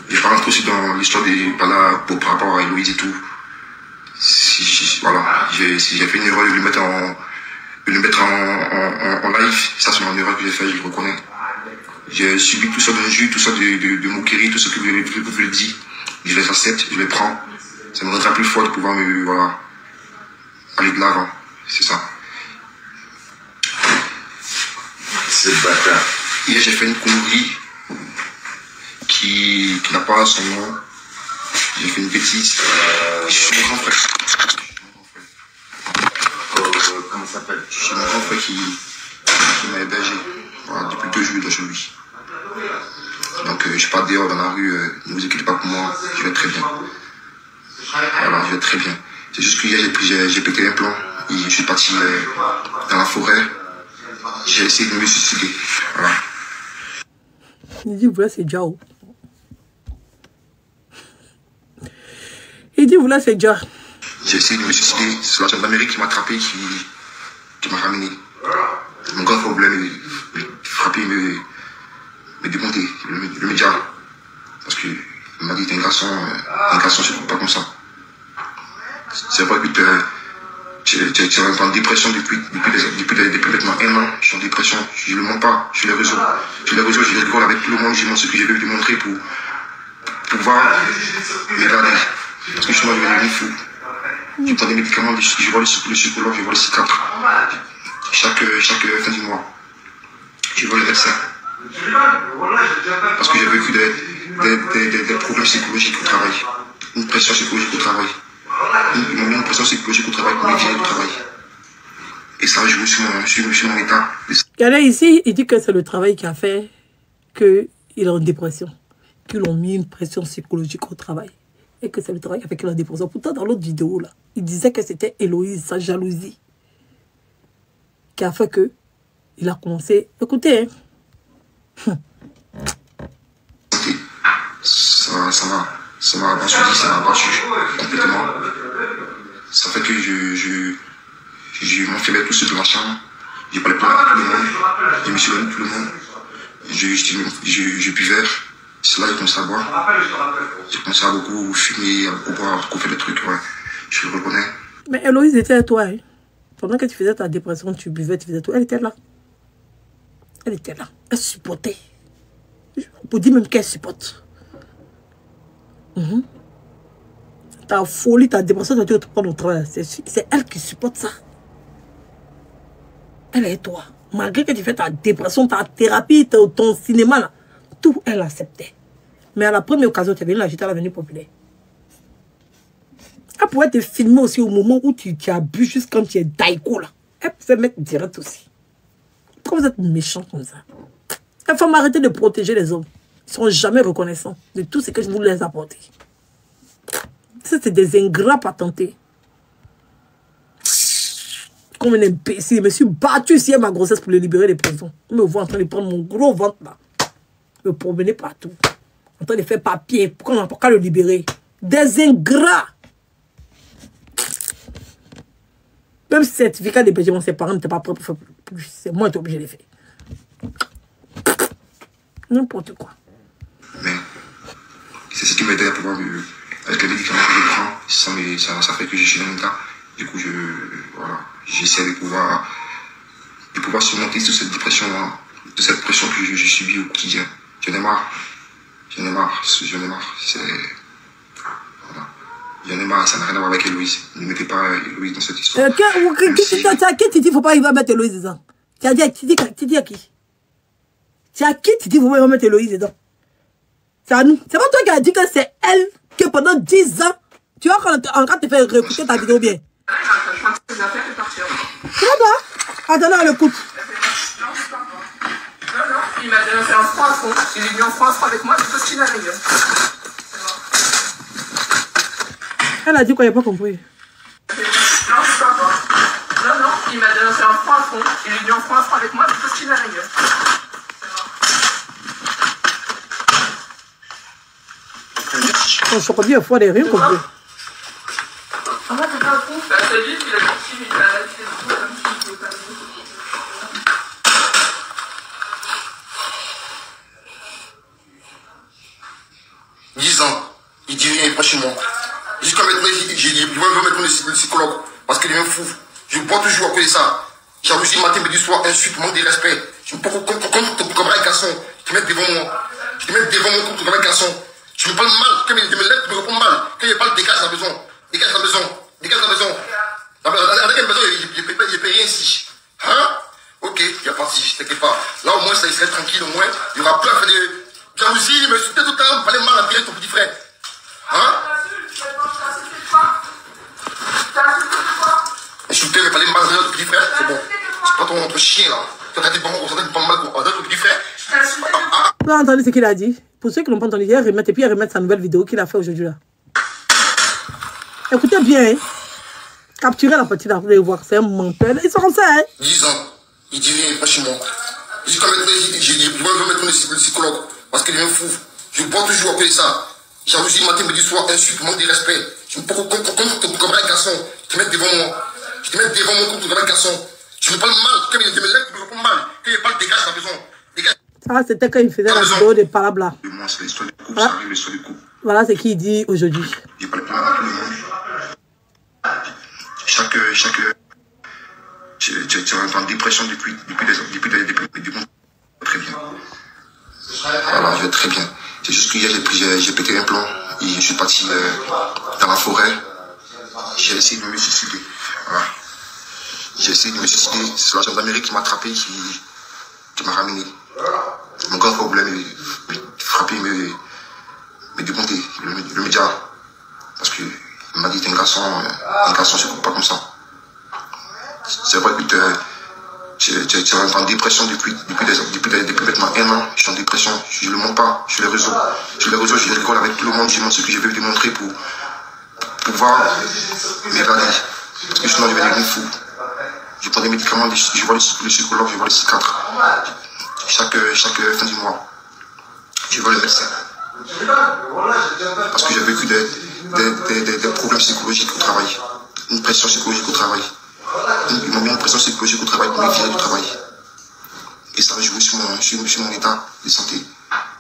S2: Je parle aussi dans l'histoire des par rapport à Héloïse et tout. Voilà, si j'ai fait une erreur de lui mettre le mettre en live. Ça, c'est mon erreur que j'ai fait, je le reconnais. J'ai subi tout ça d'injures, tout ça de moqueries, tout ce que vous voulez dire. Je les accepte, je les prends. Ça me rendra plus fort de pouvoir voilà, aller de l'avant. C'est ça.
S4: C'est bâtard.
S2: Hier, j'ai fait une connerie qui n'a pas son nom. J'ai fait une bêtise. Je suis mon grand frère.
S4: Comment ça s'appelle?
S2: Je suis mon grand frère qui m'a hébergé. Voilà, depuis 2 jours, il est chez lui. Donc, je pars dehors dans la rue. Ne vous inquiétez pas pour moi. Je vais très bien. Voilà, je vais très bien. C'est juste que hier, j'ai pété un plomb. Et je suis parti dans la forêt. J'ai essayé de me suicider. Voilà.
S1: Il dit, voilà, c'est Jao. Il dit, voilà, c'est Jao.
S2: J'ai essayé de me suicider. C'est l'agent d'Amérique qui m'a attrapé, qui m'a ramené. Mon grand problème est de frapper, me démonter, le média. Parce qu'il m'a dit, t'es un garçon, je ne pas comme ça. C'est vrai que tu es en dépression depuis maintenant 1 an. Je suis en dépression, je ne le montre pas. Sur les réseaux, je rigole avec tout le monde, je montre ce que j'ai voulu montrer pour pouvoir m'évader. Parce que je suis devenu fou. Je prends des médicaments, je vois le psychologue, je vois le psychiatre. Chaque fin du mois, je vois le médecin. Parce que j'ai vécu des problèmes psychologiques au travail. Une pression psychologique au travail. Ils m'ont mis une pression psychologique au travail pour m'éviter du travail. Et ça joue sur mon état.
S1: Regardez ici, il dit que c'est le travail qui a fait qu'il est en dépression. Qu'ils ont mis une pression psychologique au travail. Et que c'est le travail qui a fait qu'il est en dépression. Pourtant, dans l'autre vidéo, là, il disait que c'était Héloïse, sa jalousie, qui a fait que il a commencé. Écoutez, hein.
S2: Ça m'a abattu complètement. Ça fait que je m'enfermais tout seul dans la chambre. Je parlais pas à tout le monde. Je me suis donné tout le monde. Je buvais. C'est là que j'ai commencé à boire. J'ai commencé à beaucoup fumer, à beaucoup boire, à beaucoup faire des trucs. Ouais. Je le reconnais.
S1: Mais Héloïse était à toi. Hein. Pendant que tu faisais ta dépression, tu buvais, tu faisais tout. Elle était là. Elle était là. Elle supportait. On peut dire même qu'elle supporte. Ta folie, ta dépression, tu vas te prendre au travail. C'est elle qui supporte ça. Elle est toi. Malgré que tu fais ta dépression, ta thérapie, ton cinéma, là, tout, elle acceptait. Mais à la première occasion, tu es venu l'agiter à l'avenue populaire. Elle pouvait te filmer aussi au moment où tu as bu juste quand tu es daïko, là. Elle pouvait mettre direct aussi. Pourquoi vous êtes méchant comme ça? Il faut m'arrêter de protéger les hommes. Ils ne sont jamais reconnaissants de tout ce que je voulais les apporter. C'est des ingrats patentés. Comme un imbécile. Je me suis battu ici à ma grossesse pour le libérer des prisons. Je me vois en train de prendre mon gros ventre là. Me promener partout. En train de faire papier. Pourquoi on n'a pas le libérer? Des ingrats. Même certificat d'hébergement, ses parents n'étaient pas prêts pour faire plus. C'est moi qui suis obligé de le faire. N'importe quoi.
S2: Mais c'est ce qui m'aidait à pouvoir, avec les médicaments que je prends, ça fait que je suis dans mon état. Du coup, voilà, j'essaie de pouvoir surmonter toute cette dépression, de cette pression que je subis au quotidien. J'en ai marre. Voilà. J'en ai marre, ça n'a rien à voir avec Héloïse. Ne mettez pas Héloïse dans cette histoire.
S1: Qui tu dis faut pas arriver à mettre Héloïse dedans? Tu as dit à qui? C'est à qui tu dis faut pas mettre Héloïse dedans? C'est à nous. C'est pas toi qui as dit que c'est elle que pendant 10 ans, tu vois quand on te fait réécouter ta vidéo bien.
S3: C'est
S1: Attends, elle écoute.
S3: Non, il m'a fait un froid à fond. Il est venu en froid avec moi, tout ce qu'il arrive.
S1: Elle a dit quoi, il n'a pas compris.
S3: Non, c'est pas moi. Non, il m'a fait un froid à fond. Il est venu en froid avec moi, tout ce qu'il arrive.
S1: On se redit un fois des rien compris.
S3: Ah, c'est pas un coup. Bah, t'as dit qu'il a sorti, il a fait tout comme s'il ne pouvait pas.
S2: 10 ans, il dit rien, pas chez moi. Jusqu'à maintenant, je vais mettre le psychologue parce qu'il est un fou. Je bois toujours à cause de ça. Jalousie, matin, midi, soir, insulte, manque de respect. Tu me prends comme un garçon. Tu te mets devant moi. Tu te mets devant moi comme un garçon. Tu me parles mal. Quand je me lève, tu me réponds mal. Quand je parle, dégage la maison. Dégage la maison. Dégage la maison. Avec la maison, je ne paie rien ici. Hein? Ok, il n'y a pas si, t'inquiète pas. Là, au moins, ça il serait tranquille, au moins. Il n'y aura plus à faire de jalousie, me insulter tout le temps, parler mal à ton petit frère. Hein? Insulter, me parler mal à ton petit frère, c'est bon. C'est pas ton chien, là. Tu as dit pas mal à ton petit frère.
S1: Vous avez entendu ce qu'il a dit? Pour ceux qui n'ont pas entendu, il va remettre, et puis il va remettre sa nouvelle vidéo qu'il a fait aujourd'hui, là. Écoutez bien, hein. Capturez la petite là, vous allez voir, c'est un menteur. Ils sont comme ça, hein.
S2: 10 ans, il dit rien, pas chez moi. Je dis quand même, je vais mettre le psychologue, parce qu'il est un fou. Je bois toujours après ça. Jalousie, matin, midi, soir, insulte, manque de respect. Je me prends comme un garçon. Tu te mets devant moi. Tu te mets devant moi comme un garçon. Tu me parles mal. Quand je me lève, tu me réponds mal. Quand je parle, dégage la maison. Dégage.
S1: Ça, c'était quand il faisait la vidéo de Palabla.
S2: Moi, c'est l'histoire du couple, ça arrive l'histoire du couple.
S1: Voilà ce qu'il dit aujourd'hui.
S2: J'ai parlé plein à tout le monde. Tu es en dépression depuis très bien. Voilà, je vais très bien. C'est juste que hier, j'ai pété un plomb et je suis parti dans la forêt. J'ai essayé de me suicider. Voilà. J'ai essayé de me suicider. C'est la gendarmerie qui m'a attrapé, qui m'a ramené. Mon grand frère voulait me frapper, me démonter, le média. Parce qu'il m'a dit, t'es un garçon se coupe pas comme ça. C'est vrai que tu es en dépression depuis maintenant 1 an. Je suis en dépression. Je ne le montre pas sur les réseaux. Sur les réseaux, je rigole avec tout le monde. Je montre ce que je vais démontrer pour pouvoir m'évader. Parce que sinon, je vais devenir fou. Je prends des médicaments, je vois le psychologue, je vois le psychiatre. Chaque fin du mois, je vois le médecin. Parce que j'ai vécu des problèmes psychologiques au travail. Une pression psychologique au travail. Ils m'ont mis une pression psychologique au travail pour me virer du travail. Et ça a joué sur mon état de santé.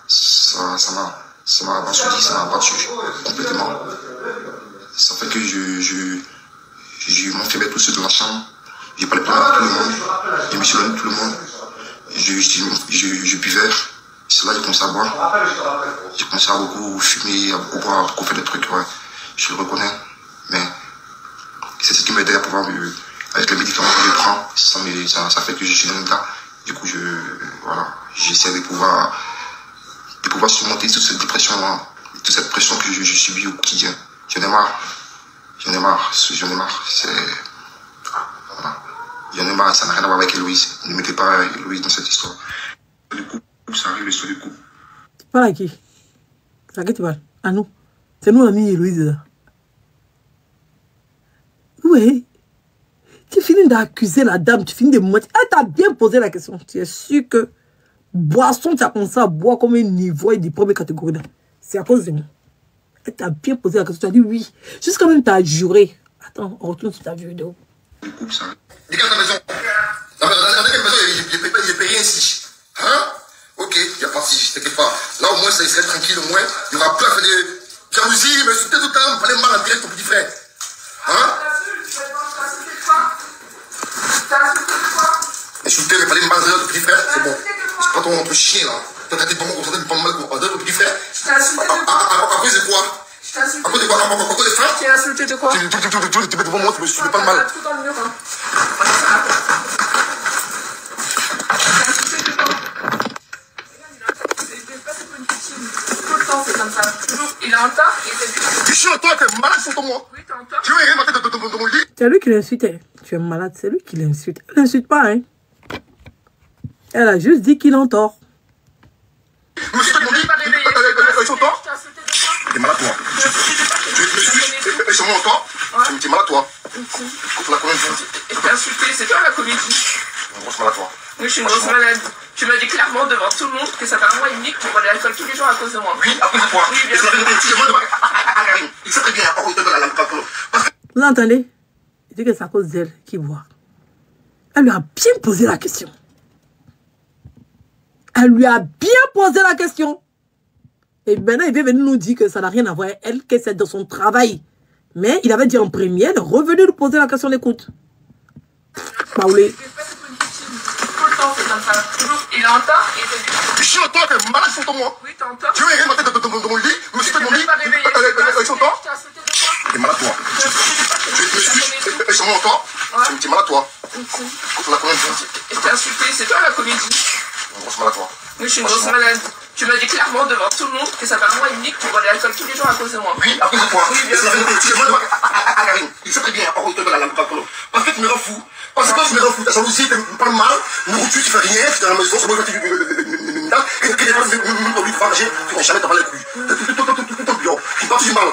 S2: Ça m'a assoudi, ça m'a battu complètement. Ça fait que je m'enfermais tout seul dans la chambre. J'ai parlé plein à tout le monde. J'ai mis sur tout le monde. Je buvais. C'est là que j'ai commencé à boire. J'ai commencé à beaucoup fumer, à beaucoup boire, à beaucoup faire des trucs. Ouais. Je le reconnais. Mais c'est ce qui m'aidait à pouvoir avec les médicaments que je prends, ça fait que je suis dans le cas. Du coup, j'essaie de pouvoir surmonter toute cette dépression, toute cette pression que je subis au quotidien. J'en ai marre. J'en ai marre. J'en ai marre, ça n'a rien à voir avec Héloïse. Ne mettez pas Héloïse dans cette histoire. Du coup, ça arrive l'histoire du coup.
S1: Tu parles à qui? À qui tu parles? À nous. C'est nous l'ami Héloïse là. Oui. Tu finis d'accuser la dame, tu finis de mentir. Elle t'a bien posé la question. Tu es sûr que boisson, tu as commencé à boire comme un niveau de première catégorie. C'est à cause de nous. Elle t'a bien posé la question. Tu as dit oui. Jusqu'à même tu as juré. Attends, on retourne sur ta vidéo.
S2: Du coup, ça arrive. Dégage la maison. Dans la maison, je ne paie rien ici. Hein? Ok, il n'y a pas de si, t'inquiète pas. Là, au moins, ça serait tranquille, au moins. Il n'y aura plus à faire de jalousie, me insulter tout le temps, parler mal à ton petit frère. Hein? Insulter, me parler mal à ton petit frère, c'est bon. C'est pas ton chien, là. Tu as dit pas mal à ton petit frère. À cause de quoi? À cause de quoi? À cause de frères?
S3: Tu as insulté de quoi?
S2: Tu mets devant moi, tu me suis pas mal.
S3: Tout dans le mur, hein. C'est comme ça. Toujours, il est en tort, il était...
S2: Tu chies en toi, t'es malade sur moi.
S3: Oui, t'es en tort.
S2: Tu veux rien mater dans mon lit?
S1: C'est lui qui l'insulte. Tu es malade, c'est lui qui l'insulte. Elle l'insulte pas, hein. Elle a juste dit qu'il est en tort.
S2: Je me suis dit, ils sont tort? T'es malade, toi. Ils sont en tort? T'es malade, toi. La comédie.
S3: Et t'es insulté, c'est toi la comédie.
S2: Une grosse malade, toi.
S3: Oui, je suis une grosse malade. Tu m'as dit clairement devant tout le monde que ça fait 1 mois et demi que tu bois de l'alcool tous les jours à cause de moi.
S2: Oui, à cause de toi.
S3: Oui, bien sûr.
S2: Il sait très bien.
S1: Vous entendez? Il dit que c'est à cause d'elle qu'il boit. Elle lui a bien posé la question. Elle lui a bien posé la question. Et maintenant, il veut venir nous dire que ça n'a rien à voir avec elle, que c'est dans son travail. Mais il avait dit en premier, elle est revenue nous poser la question d'écoute. Baoulé.
S3: Il entend.
S2: J'entends que malade sur moi.
S3: Oui, t'entends.
S2: Tu veux rien matin dans mon lit, me suis fait mon lit. J'entends. T'es malade toi. Je suis malade toi. Tu es malade toi. La comédie.
S3: Je t'ai insulté, c'est toi la comédie.
S2: Une grosse malade toi.
S3: Oui, je suis une grosse malade. Tu m'as dit clairement devant tout le monde que ça fait un mois et demi que tu bois de l'alcool tous les jours à cause de moi.
S2: Oui, à cause de toi.
S3: Oui, bien sûr.
S2: Tu es malade à Karine. Il sait très bien. On te donne la Coca-Cola. Parce que tu me rends fou. Parce que tu me rends fou. Ta jalousie, tu me parles mal. Tu fais rien. Tu es à la maison. C'est moi qui tu n'es pas envie de farger. Tu n'as jamais dans les couilles. Tout ton bureau. Tu parles du mal.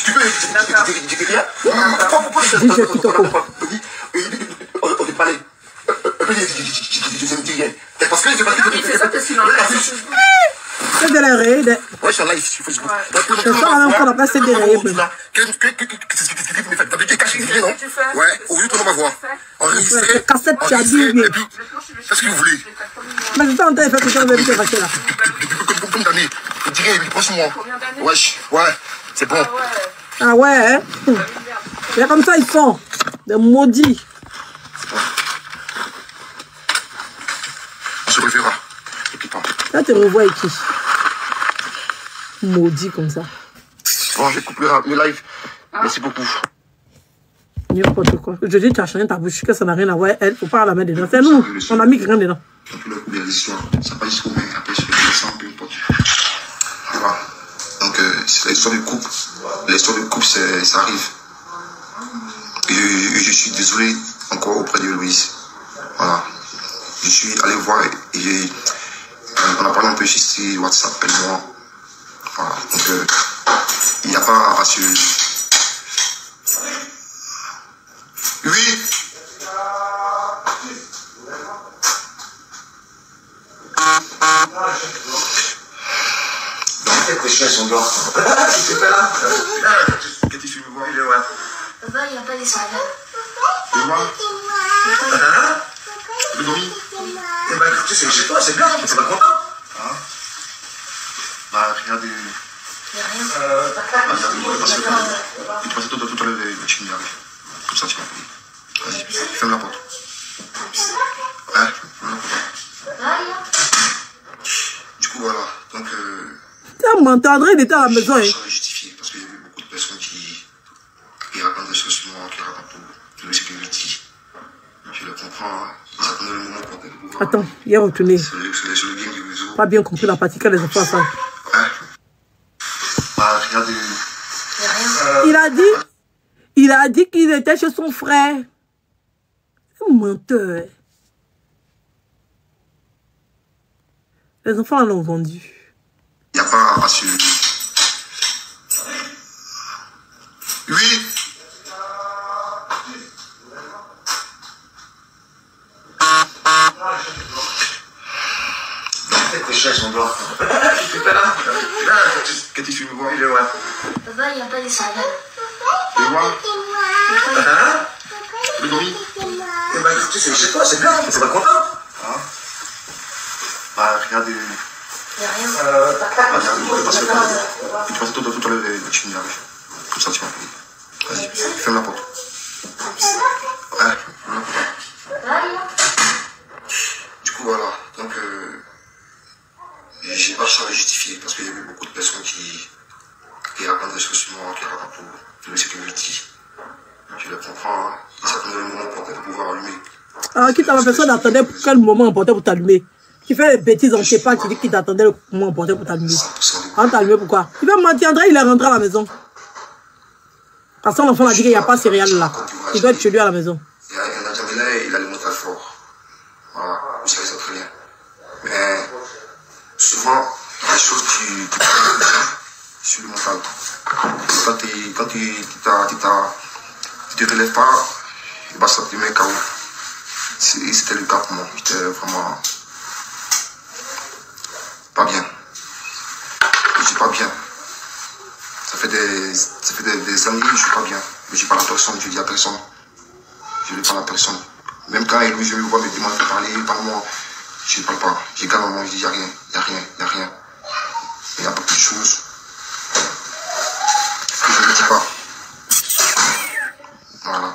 S2: Tu peux dire rien. Pourquoi tu on te parlait. Je ne dis rien. Parce que
S3: il fait ça parce qu'il en a.
S1: C'est de la réelle.
S2: ouais, je suis en live sur Facebook.
S1: Je sens alors qu'on n'a pas cette déraillée.
S2: Qu'est-ce que tu me fais? T'as dit caché, non? Ouais, au lieu de ma voix. Enregistré.
S1: Cassette, tu as dit.
S2: Et puis, qu'est-ce que vous voulez?
S1: Mais c'est ça, on t'a fait que ça, vous avez été fâché là.
S2: Combien d'années? Vous direz, franchement. Wesh, ouais, c'est bon.
S1: Ah ouais, hein? C'est comme ça, ils sont. Des maudits.
S2: On se reverra.
S1: Là, tu revois avec qui? Maudit comme ça.
S2: Bon, j'ai coupé le live. Merci beaucoup.
S1: N'importe quoi. Je dis, tu as changé ta bouche, que ça n'a rien à voir. Elle, faut pas la mettre dedans. C'est nous. On a mis rien dedans.
S2: Les histoires, ça passe jusqu'au mais après, je fais ça, peu importe. Voilà. Donc, c'est l'histoire du couple. L'histoire du couple, ça arrive. Et je suis désolé encore auprès de Louise. Voilà. Je suis allé voir et on a parlé un peu ici, WhatsApp, moi. Voilà. Donc, il n'y a pas à se... Oui.
S4: Les chiens sont dehors.
S2: Tu fais là? Qu'est-ce que tu veux voir? Il est où?
S5: Papa, il n'y a pas des salades.
S2: Tu vois? Le dormi? Eh ben, tu sais, chez toi, c'est bien, tu pas content? Hein? Bah, regardez.
S5: Il n'y a rien.
S2: Parce que tu passes tout à l'heure, le chien arrive. Comme ça, tu vas payer. Vas-y, ferme la porte. Ouais, ferme la porte. Du coup, voilà. Donc,
S1: Tiens, m'entendrais, il était à la maison. Hein.
S2: ça va justifier parce qu'il y a eu beaucoup de personnes qui racontent des choses sur moi, qui racontent pour le sécurité. Je le comprends. Hein. Ils attendaient le moment pour pouvoir.
S1: Attends, il est retourné.
S2: Sur le game du réseau.
S1: Pas bien compris la partie quand les enfants ça.
S2: Ouais. Bah, regardez.
S5: Il n'y a rien.
S1: Il a dit qu'il était chez son frère. Un menteur. Les enfants l'ont vendu.
S2: Il n'y a pas à se... Oui.
S4: Les chiens sont dehors.
S2: Tu fais là? Qu'est-ce que tu veux voir? Il est où?
S5: Papa, il n'y a pas des salades.
S2: Tu vois? Le dormi?
S4: Eh ben, tu sais, chez toi, c'est bien, tu pas content?
S2: Hein? Bah, regardez.
S5: Il n'y a rien.
S2: Tu passes tout à l'heure, le chien arrive. Comme ça, tu vas payer. Vas-y, ferme la porte. Ouais, ferme la porte. Du coup, voilà. Donc, j'ai pas ça à justifier parce qu'il y a eu beaucoup de personnes qui racontent des choses sur moi, qui racontent pour le sécurité. Je le comprends. Hein. Ils attendaient le moment pour pouvoir allumer.
S1: Alors, qui t'avait personne d'attendre quel moment important pour t'allumer? Tu fais des bêtises, on ne sait pas, tu dis qu'il t'attendait le moment important pour t'allumer. On t'allumer pourquoi? Il va mentir, André, il est rentré à la maison. Parce que l'enfant a dit qu'il n'y a pas de céréales là. Il doit être chez lui à la maison.
S2: Il y a un Jamila, il a le mental fort. Voilà, vous savez ça très bien. Mais souvent, il y a des choses qui sur le mental. Quand tu te relèves pas, bah, ça te met KO. C'était le cas pour moi. J'étais vraiment pas bien. Je suis pas bien. Ça fait des années que je suis pas bien. Mais je parle à personne, je dis à personne. Je ne parle à personne. Même quand lui, je me vois me demander de parler, parle-moi. Je ne parle pas. Je garde mon mot, je dis il n'y a rien, il n'y a rien, il n'y a rien. Il y a beaucoup de choses que je ne dis pas. Voilà.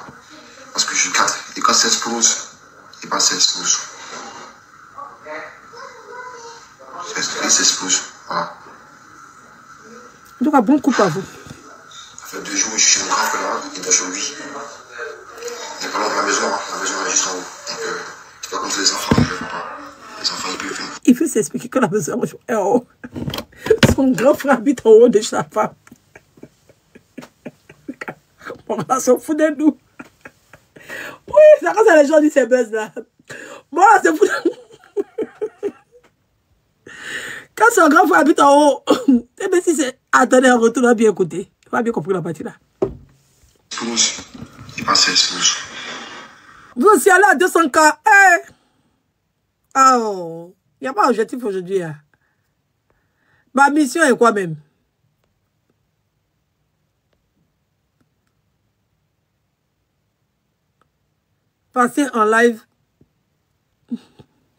S2: Parce que je garde. Et quand ça explose, et ben ça explose. et ses spouses. Voilà.
S1: En tout cas, bon coup à vous.
S2: Ça fait 2 jours que je suis chez mon grand frère là, il est chez lui. Il n'est pas loin de la maison, hein. La maison est juste en haut. Donc, c'est pas comme ça les enfants, ils ne le font pas. Les enfants, ils peuvent venir.
S1: Il faut s'expliquer que la maison est en haut. Son grand frère habite en haut de sa femme. Bon, on s'en fout de nous. Oui, c'est quand ça les gens disent ces buzz là. Bon, c'est fou. Quand son grand frère habite en haut, et bien si c'est... Attendez, on retourne bien écouter. On va bien compris la partie là.
S2: Épouse. Il passe à épouse.
S1: Vous aussi allez à 200K. Eh! Oh, il n'y a pas d'objectif aujourd'hui. Hein. Ma mission est quoi même? Passer en live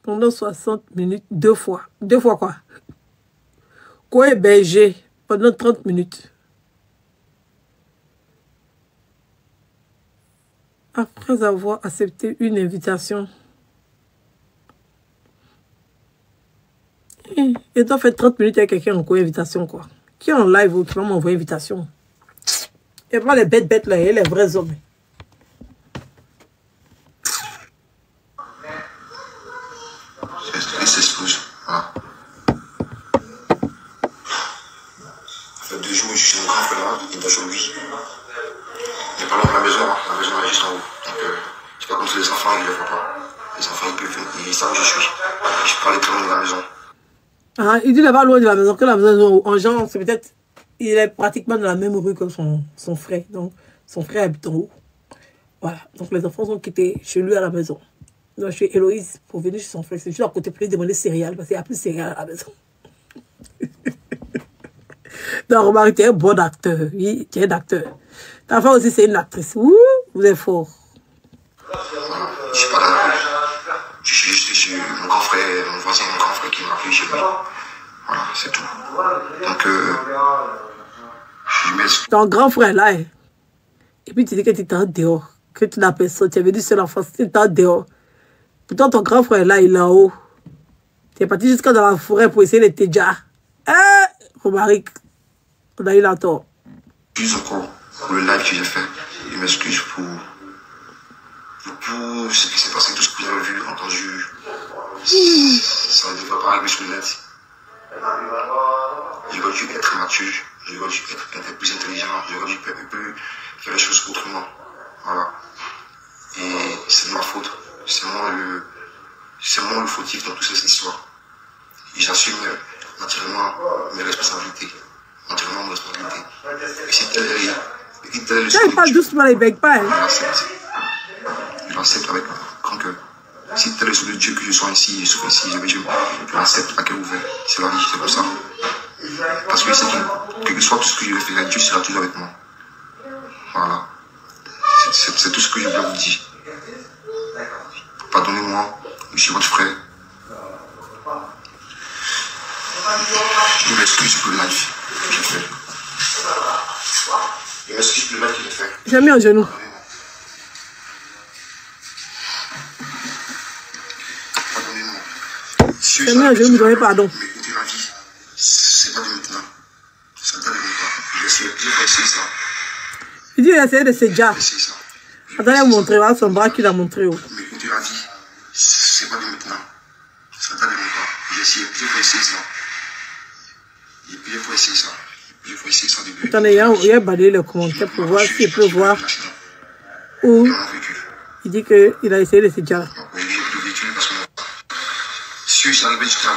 S1: pendant 60 minutes, 2 fois. 2 fois quoi? Quoi héberger pendant 30 minutes. Après avoir accepté une invitation. Il doit faire 30 minutes avec quelqu'un en co-invitation, quoi. Qui est en live ou qui va m'envoyer une invitation? Et pas les bêtes là, et les vrais hommes.
S2: Et ses spouses. Voilà. Ça fait 2 jours que je suis chez mon grand frère là, il est chez lui. Il n'est pas loin de la maison, hein. La maison est juste en haut. Donc, c'est pas comme ça les enfants, ils ne le font pas. Les enfants, ils peuvent venir, ils savent où je suis. Je peux aller très loin de la maison.
S1: Ah, il dit là-bas loin de la maison, que la maison en genre, c'est peut-être, il est pratiquement dans la même rue que son frère. Donc, son frère habite en haut. Voilà. Donc, les enfants sont quittés chez lui à la maison. Donc, je suis Héloïse pour venir chez son frère. C'est juste à côté pour lui demander céréales, parce qu'il n'y a plus de céréales à la maison. Donc, remarque, tu es un bon acteur. Oui, tu es un acteur. Ta femme aussi, c'est une actrice. Ouh, vous êtes fort.
S2: Voilà. Je suis pas dans la rue. Je suis juste chez mon grand frère, mon voisin, mon grand frère qui m'a appelé chez lui. Voilà, c'est tout. Donc, je m'excuse.
S1: Ton grand frère là, hein. Et puis tu dis que tu t'es dehors, que tu n'as personne, tu es venu seul en France, tu t'es dehors. Pourtant ton grand frère là, il est en haut. Tu es parti jusqu'à dans la forêt pour essayer de te dire. Romaric, on a eu la tort.
S2: Plus encore pour le live que j'ai fait. Je m'excuse pour ce qui s'est passé, tout ce que vous avez vu, entendu. Ça ne devrait pas arriver sur le net. J'aurais dû être mature, j'aurais dû être plus intelligent, j'aurais dû faire les choses autrement. Voilà. Et c'est de ma faute. C'est moi le fautif dans toute cette histoire. Et j'assume naturellement mes responsabilités. Naturellement mes responsabilités. Et si tel est le
S1: il parle doucement, il ne bègue pas. Hein.
S2: Je l'accepte avec grand cœur. Si tel est celui de Dieu que je sois ici, je souffre ici, je l'accepte à cœur ouvert. C'est la vie, c'est pour ça. Parce que c'est quel que soit tout ce que je vais faire, Dieu sera toujours avec moi. Voilà. C'est tout ce que je voulais vous dire. Pardonnez-moi, je suis votre frère. Je m'excuse pour le live que j'ai fait. Je m'excuse pour le live que j'ai fait.
S1: J'ai mis un genou. J'ai mis un genou, vous donnez pardon.
S2: Mais écoutez, la vie, c'est pas de maintenant. Ça date de longtemps. J'ai essayé ça.
S1: Il dit qu'il a essayé de se dire. Attendez, vous montrer, voilà son bras qu'il a montré.
S2: Mais écoutez, la vie, c'est pas de maintenant. Ça date de longtemps. J'ai essayé ça. Et puis, il faut essayer ça. Il faut essayer ça depuis.
S1: Attendez, il a balayé les commentaires pour voir s'il peut voir où il dit qu'il a essayé de se dire.
S2: Si je suis arrivé jusqu'à là,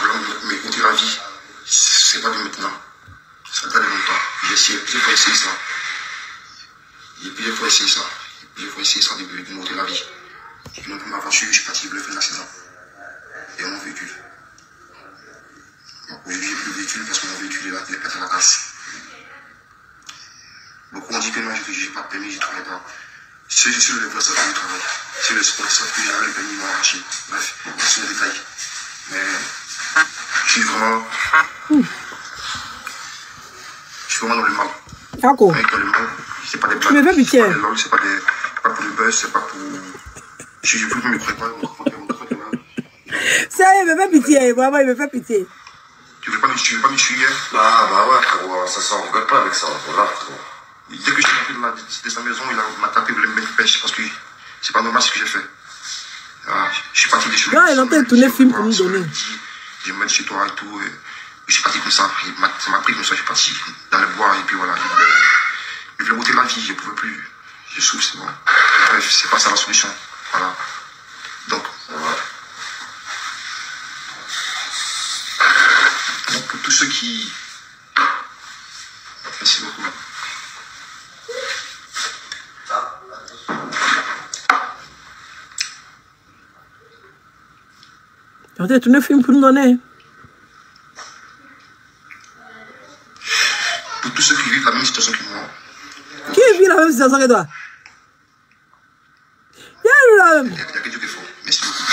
S2: mais écoutez, la vie, c'est pas de maintenant. Ça date de longtemps. J'ai essayé, il faut essayer ça. Et puis, il faut essayer ça. Il faut essayer ça de monter la vie. Et donc, ma voiture, je suis parti bluffer l'accident. Et mon véhicule. Aujourd'hui, j'ai plus de véhicule parce que mon véhicule il est pété à la casse. Beaucoup ont dit que non, j'ai pas de permis, je travaille pas. Si je suis le développeur, je travaille. Si le sponsor que j'avais le permis, ils m'ont arraché. Bref, c'est le détail. Mais je suis vraiment. Je suis vraiment dans le mal.
S1: D'accord.
S2: Avec le mal, c'est pas des blagues.
S1: Mais fais pitié.
S2: C'est pas pour le buzz, c'est pas pour. Je ne me crois pas,
S1: Sérieux, il me fait pitié. Vraiment, il me fait pitié.
S2: Tu veux pas tu veux pas me tuer?
S4: Ah, bah ouais, frérot, ça s'en rigole pas avec ça. Voilà, frérot.
S2: Dès que je suis rentré de sa maison, il m'a tapé, il voulait me mettre une pêche parce que c'est pas normal ce que j'ai fait. Je suis parti des choses.
S1: Là, il est en train de tourner le film pour nous donner.
S2: Je me mets chez toi et tout. Je suis parti comme ça. Ça m'a pris comme ça. Je suis parti dans le bois et puis voilà. Je voulais ôter ma vie. Je ne pouvais plus. Je souffre, c'est bon. Bref, c'est pas ça la solution. Voilà. Donc, donc pour tous ceux qui. Merci beaucoup.
S1: Il est en train de tourner le film pour nous donner.
S2: Pour tous ceux qui vivent la même situation que moi.
S1: Qui vit la même situation que toi? Il y a
S2: que Dieu qui est fort. Merci beaucoup.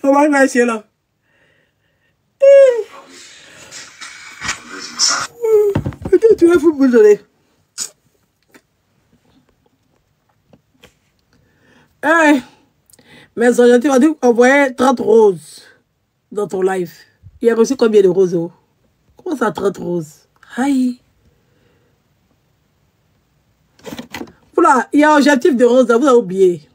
S1: On va marcher là. Tu vas foutre pour donner. Mais aujourd'hui, tu m'as dit envoyer 30 roses dans ton live. Il a reçu combien de roses? Comment ça, 30 roses? Aïe. Voilà, il y a un objectif de roses, vous avez oublié.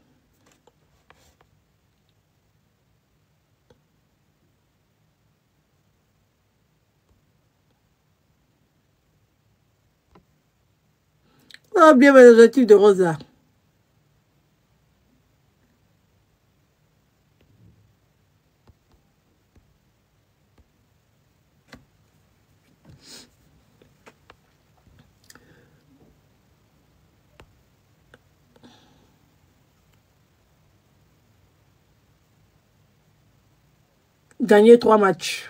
S1: Vous avez oublié mes objectifs de roses là. Gagner 3 matchs.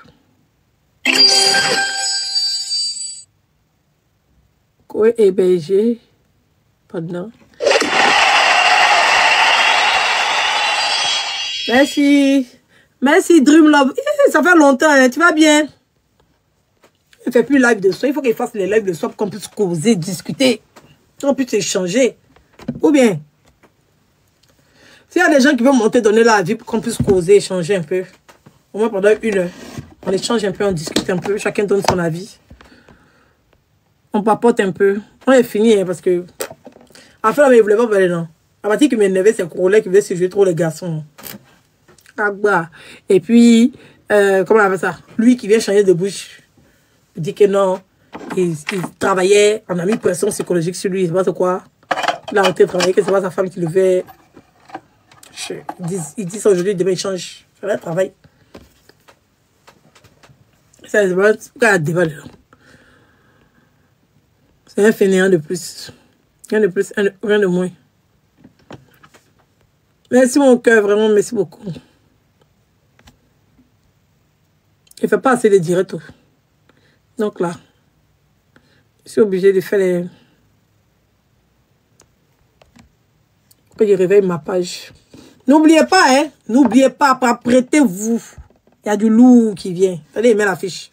S1: Koé hébergé pendant. Merci. Merci Dream Love. Ça fait longtemps, hein. Tu vas bien? Il ne fait plus live de soi. Il faut qu'il fasse les lives de soi pour qu'on puisse causer, discuter. Qu'on puisse échanger. Ou bien, s'il y a des gens qui veulent monter, donner la vie pour qu'on puisse causer, échanger un peu. Au moins pendant 1 heure. On échange un peu, on discute un peu. Chacun donne son avis. On papote un peu. On est fini, hein, parce que... Enfin, mais il ne voulait pas parler, non. À partir qu'il m'énervait, c'est Corolais qui voulait se jouer trop les garçons. Agba. Et puis, comment on appelle ça? Lui qui vient changer de bouche. Il dit que non. Il travaillait. On a mis pression psychologique sur lui. Il ne sait pas quoi. Il a arrêté de travailler, que c'est pas sa femme qui le fait. Il dit ça aujourd'hui, demain il change. Ça va, travail. C'est un débat dedans. C'est un fainéant de plus. Rien de plus, rien de moins. Merci mon cœur, vraiment, merci beaucoup. Il ne fait pas assez de dire tout. Donc là, je suis obligée de faire les... Que je réveille ma page. N'oubliez pas, hein. N'oubliez pas, prêtez-vous. Il y a du lourd qui vient. Allez, mets l'affiche.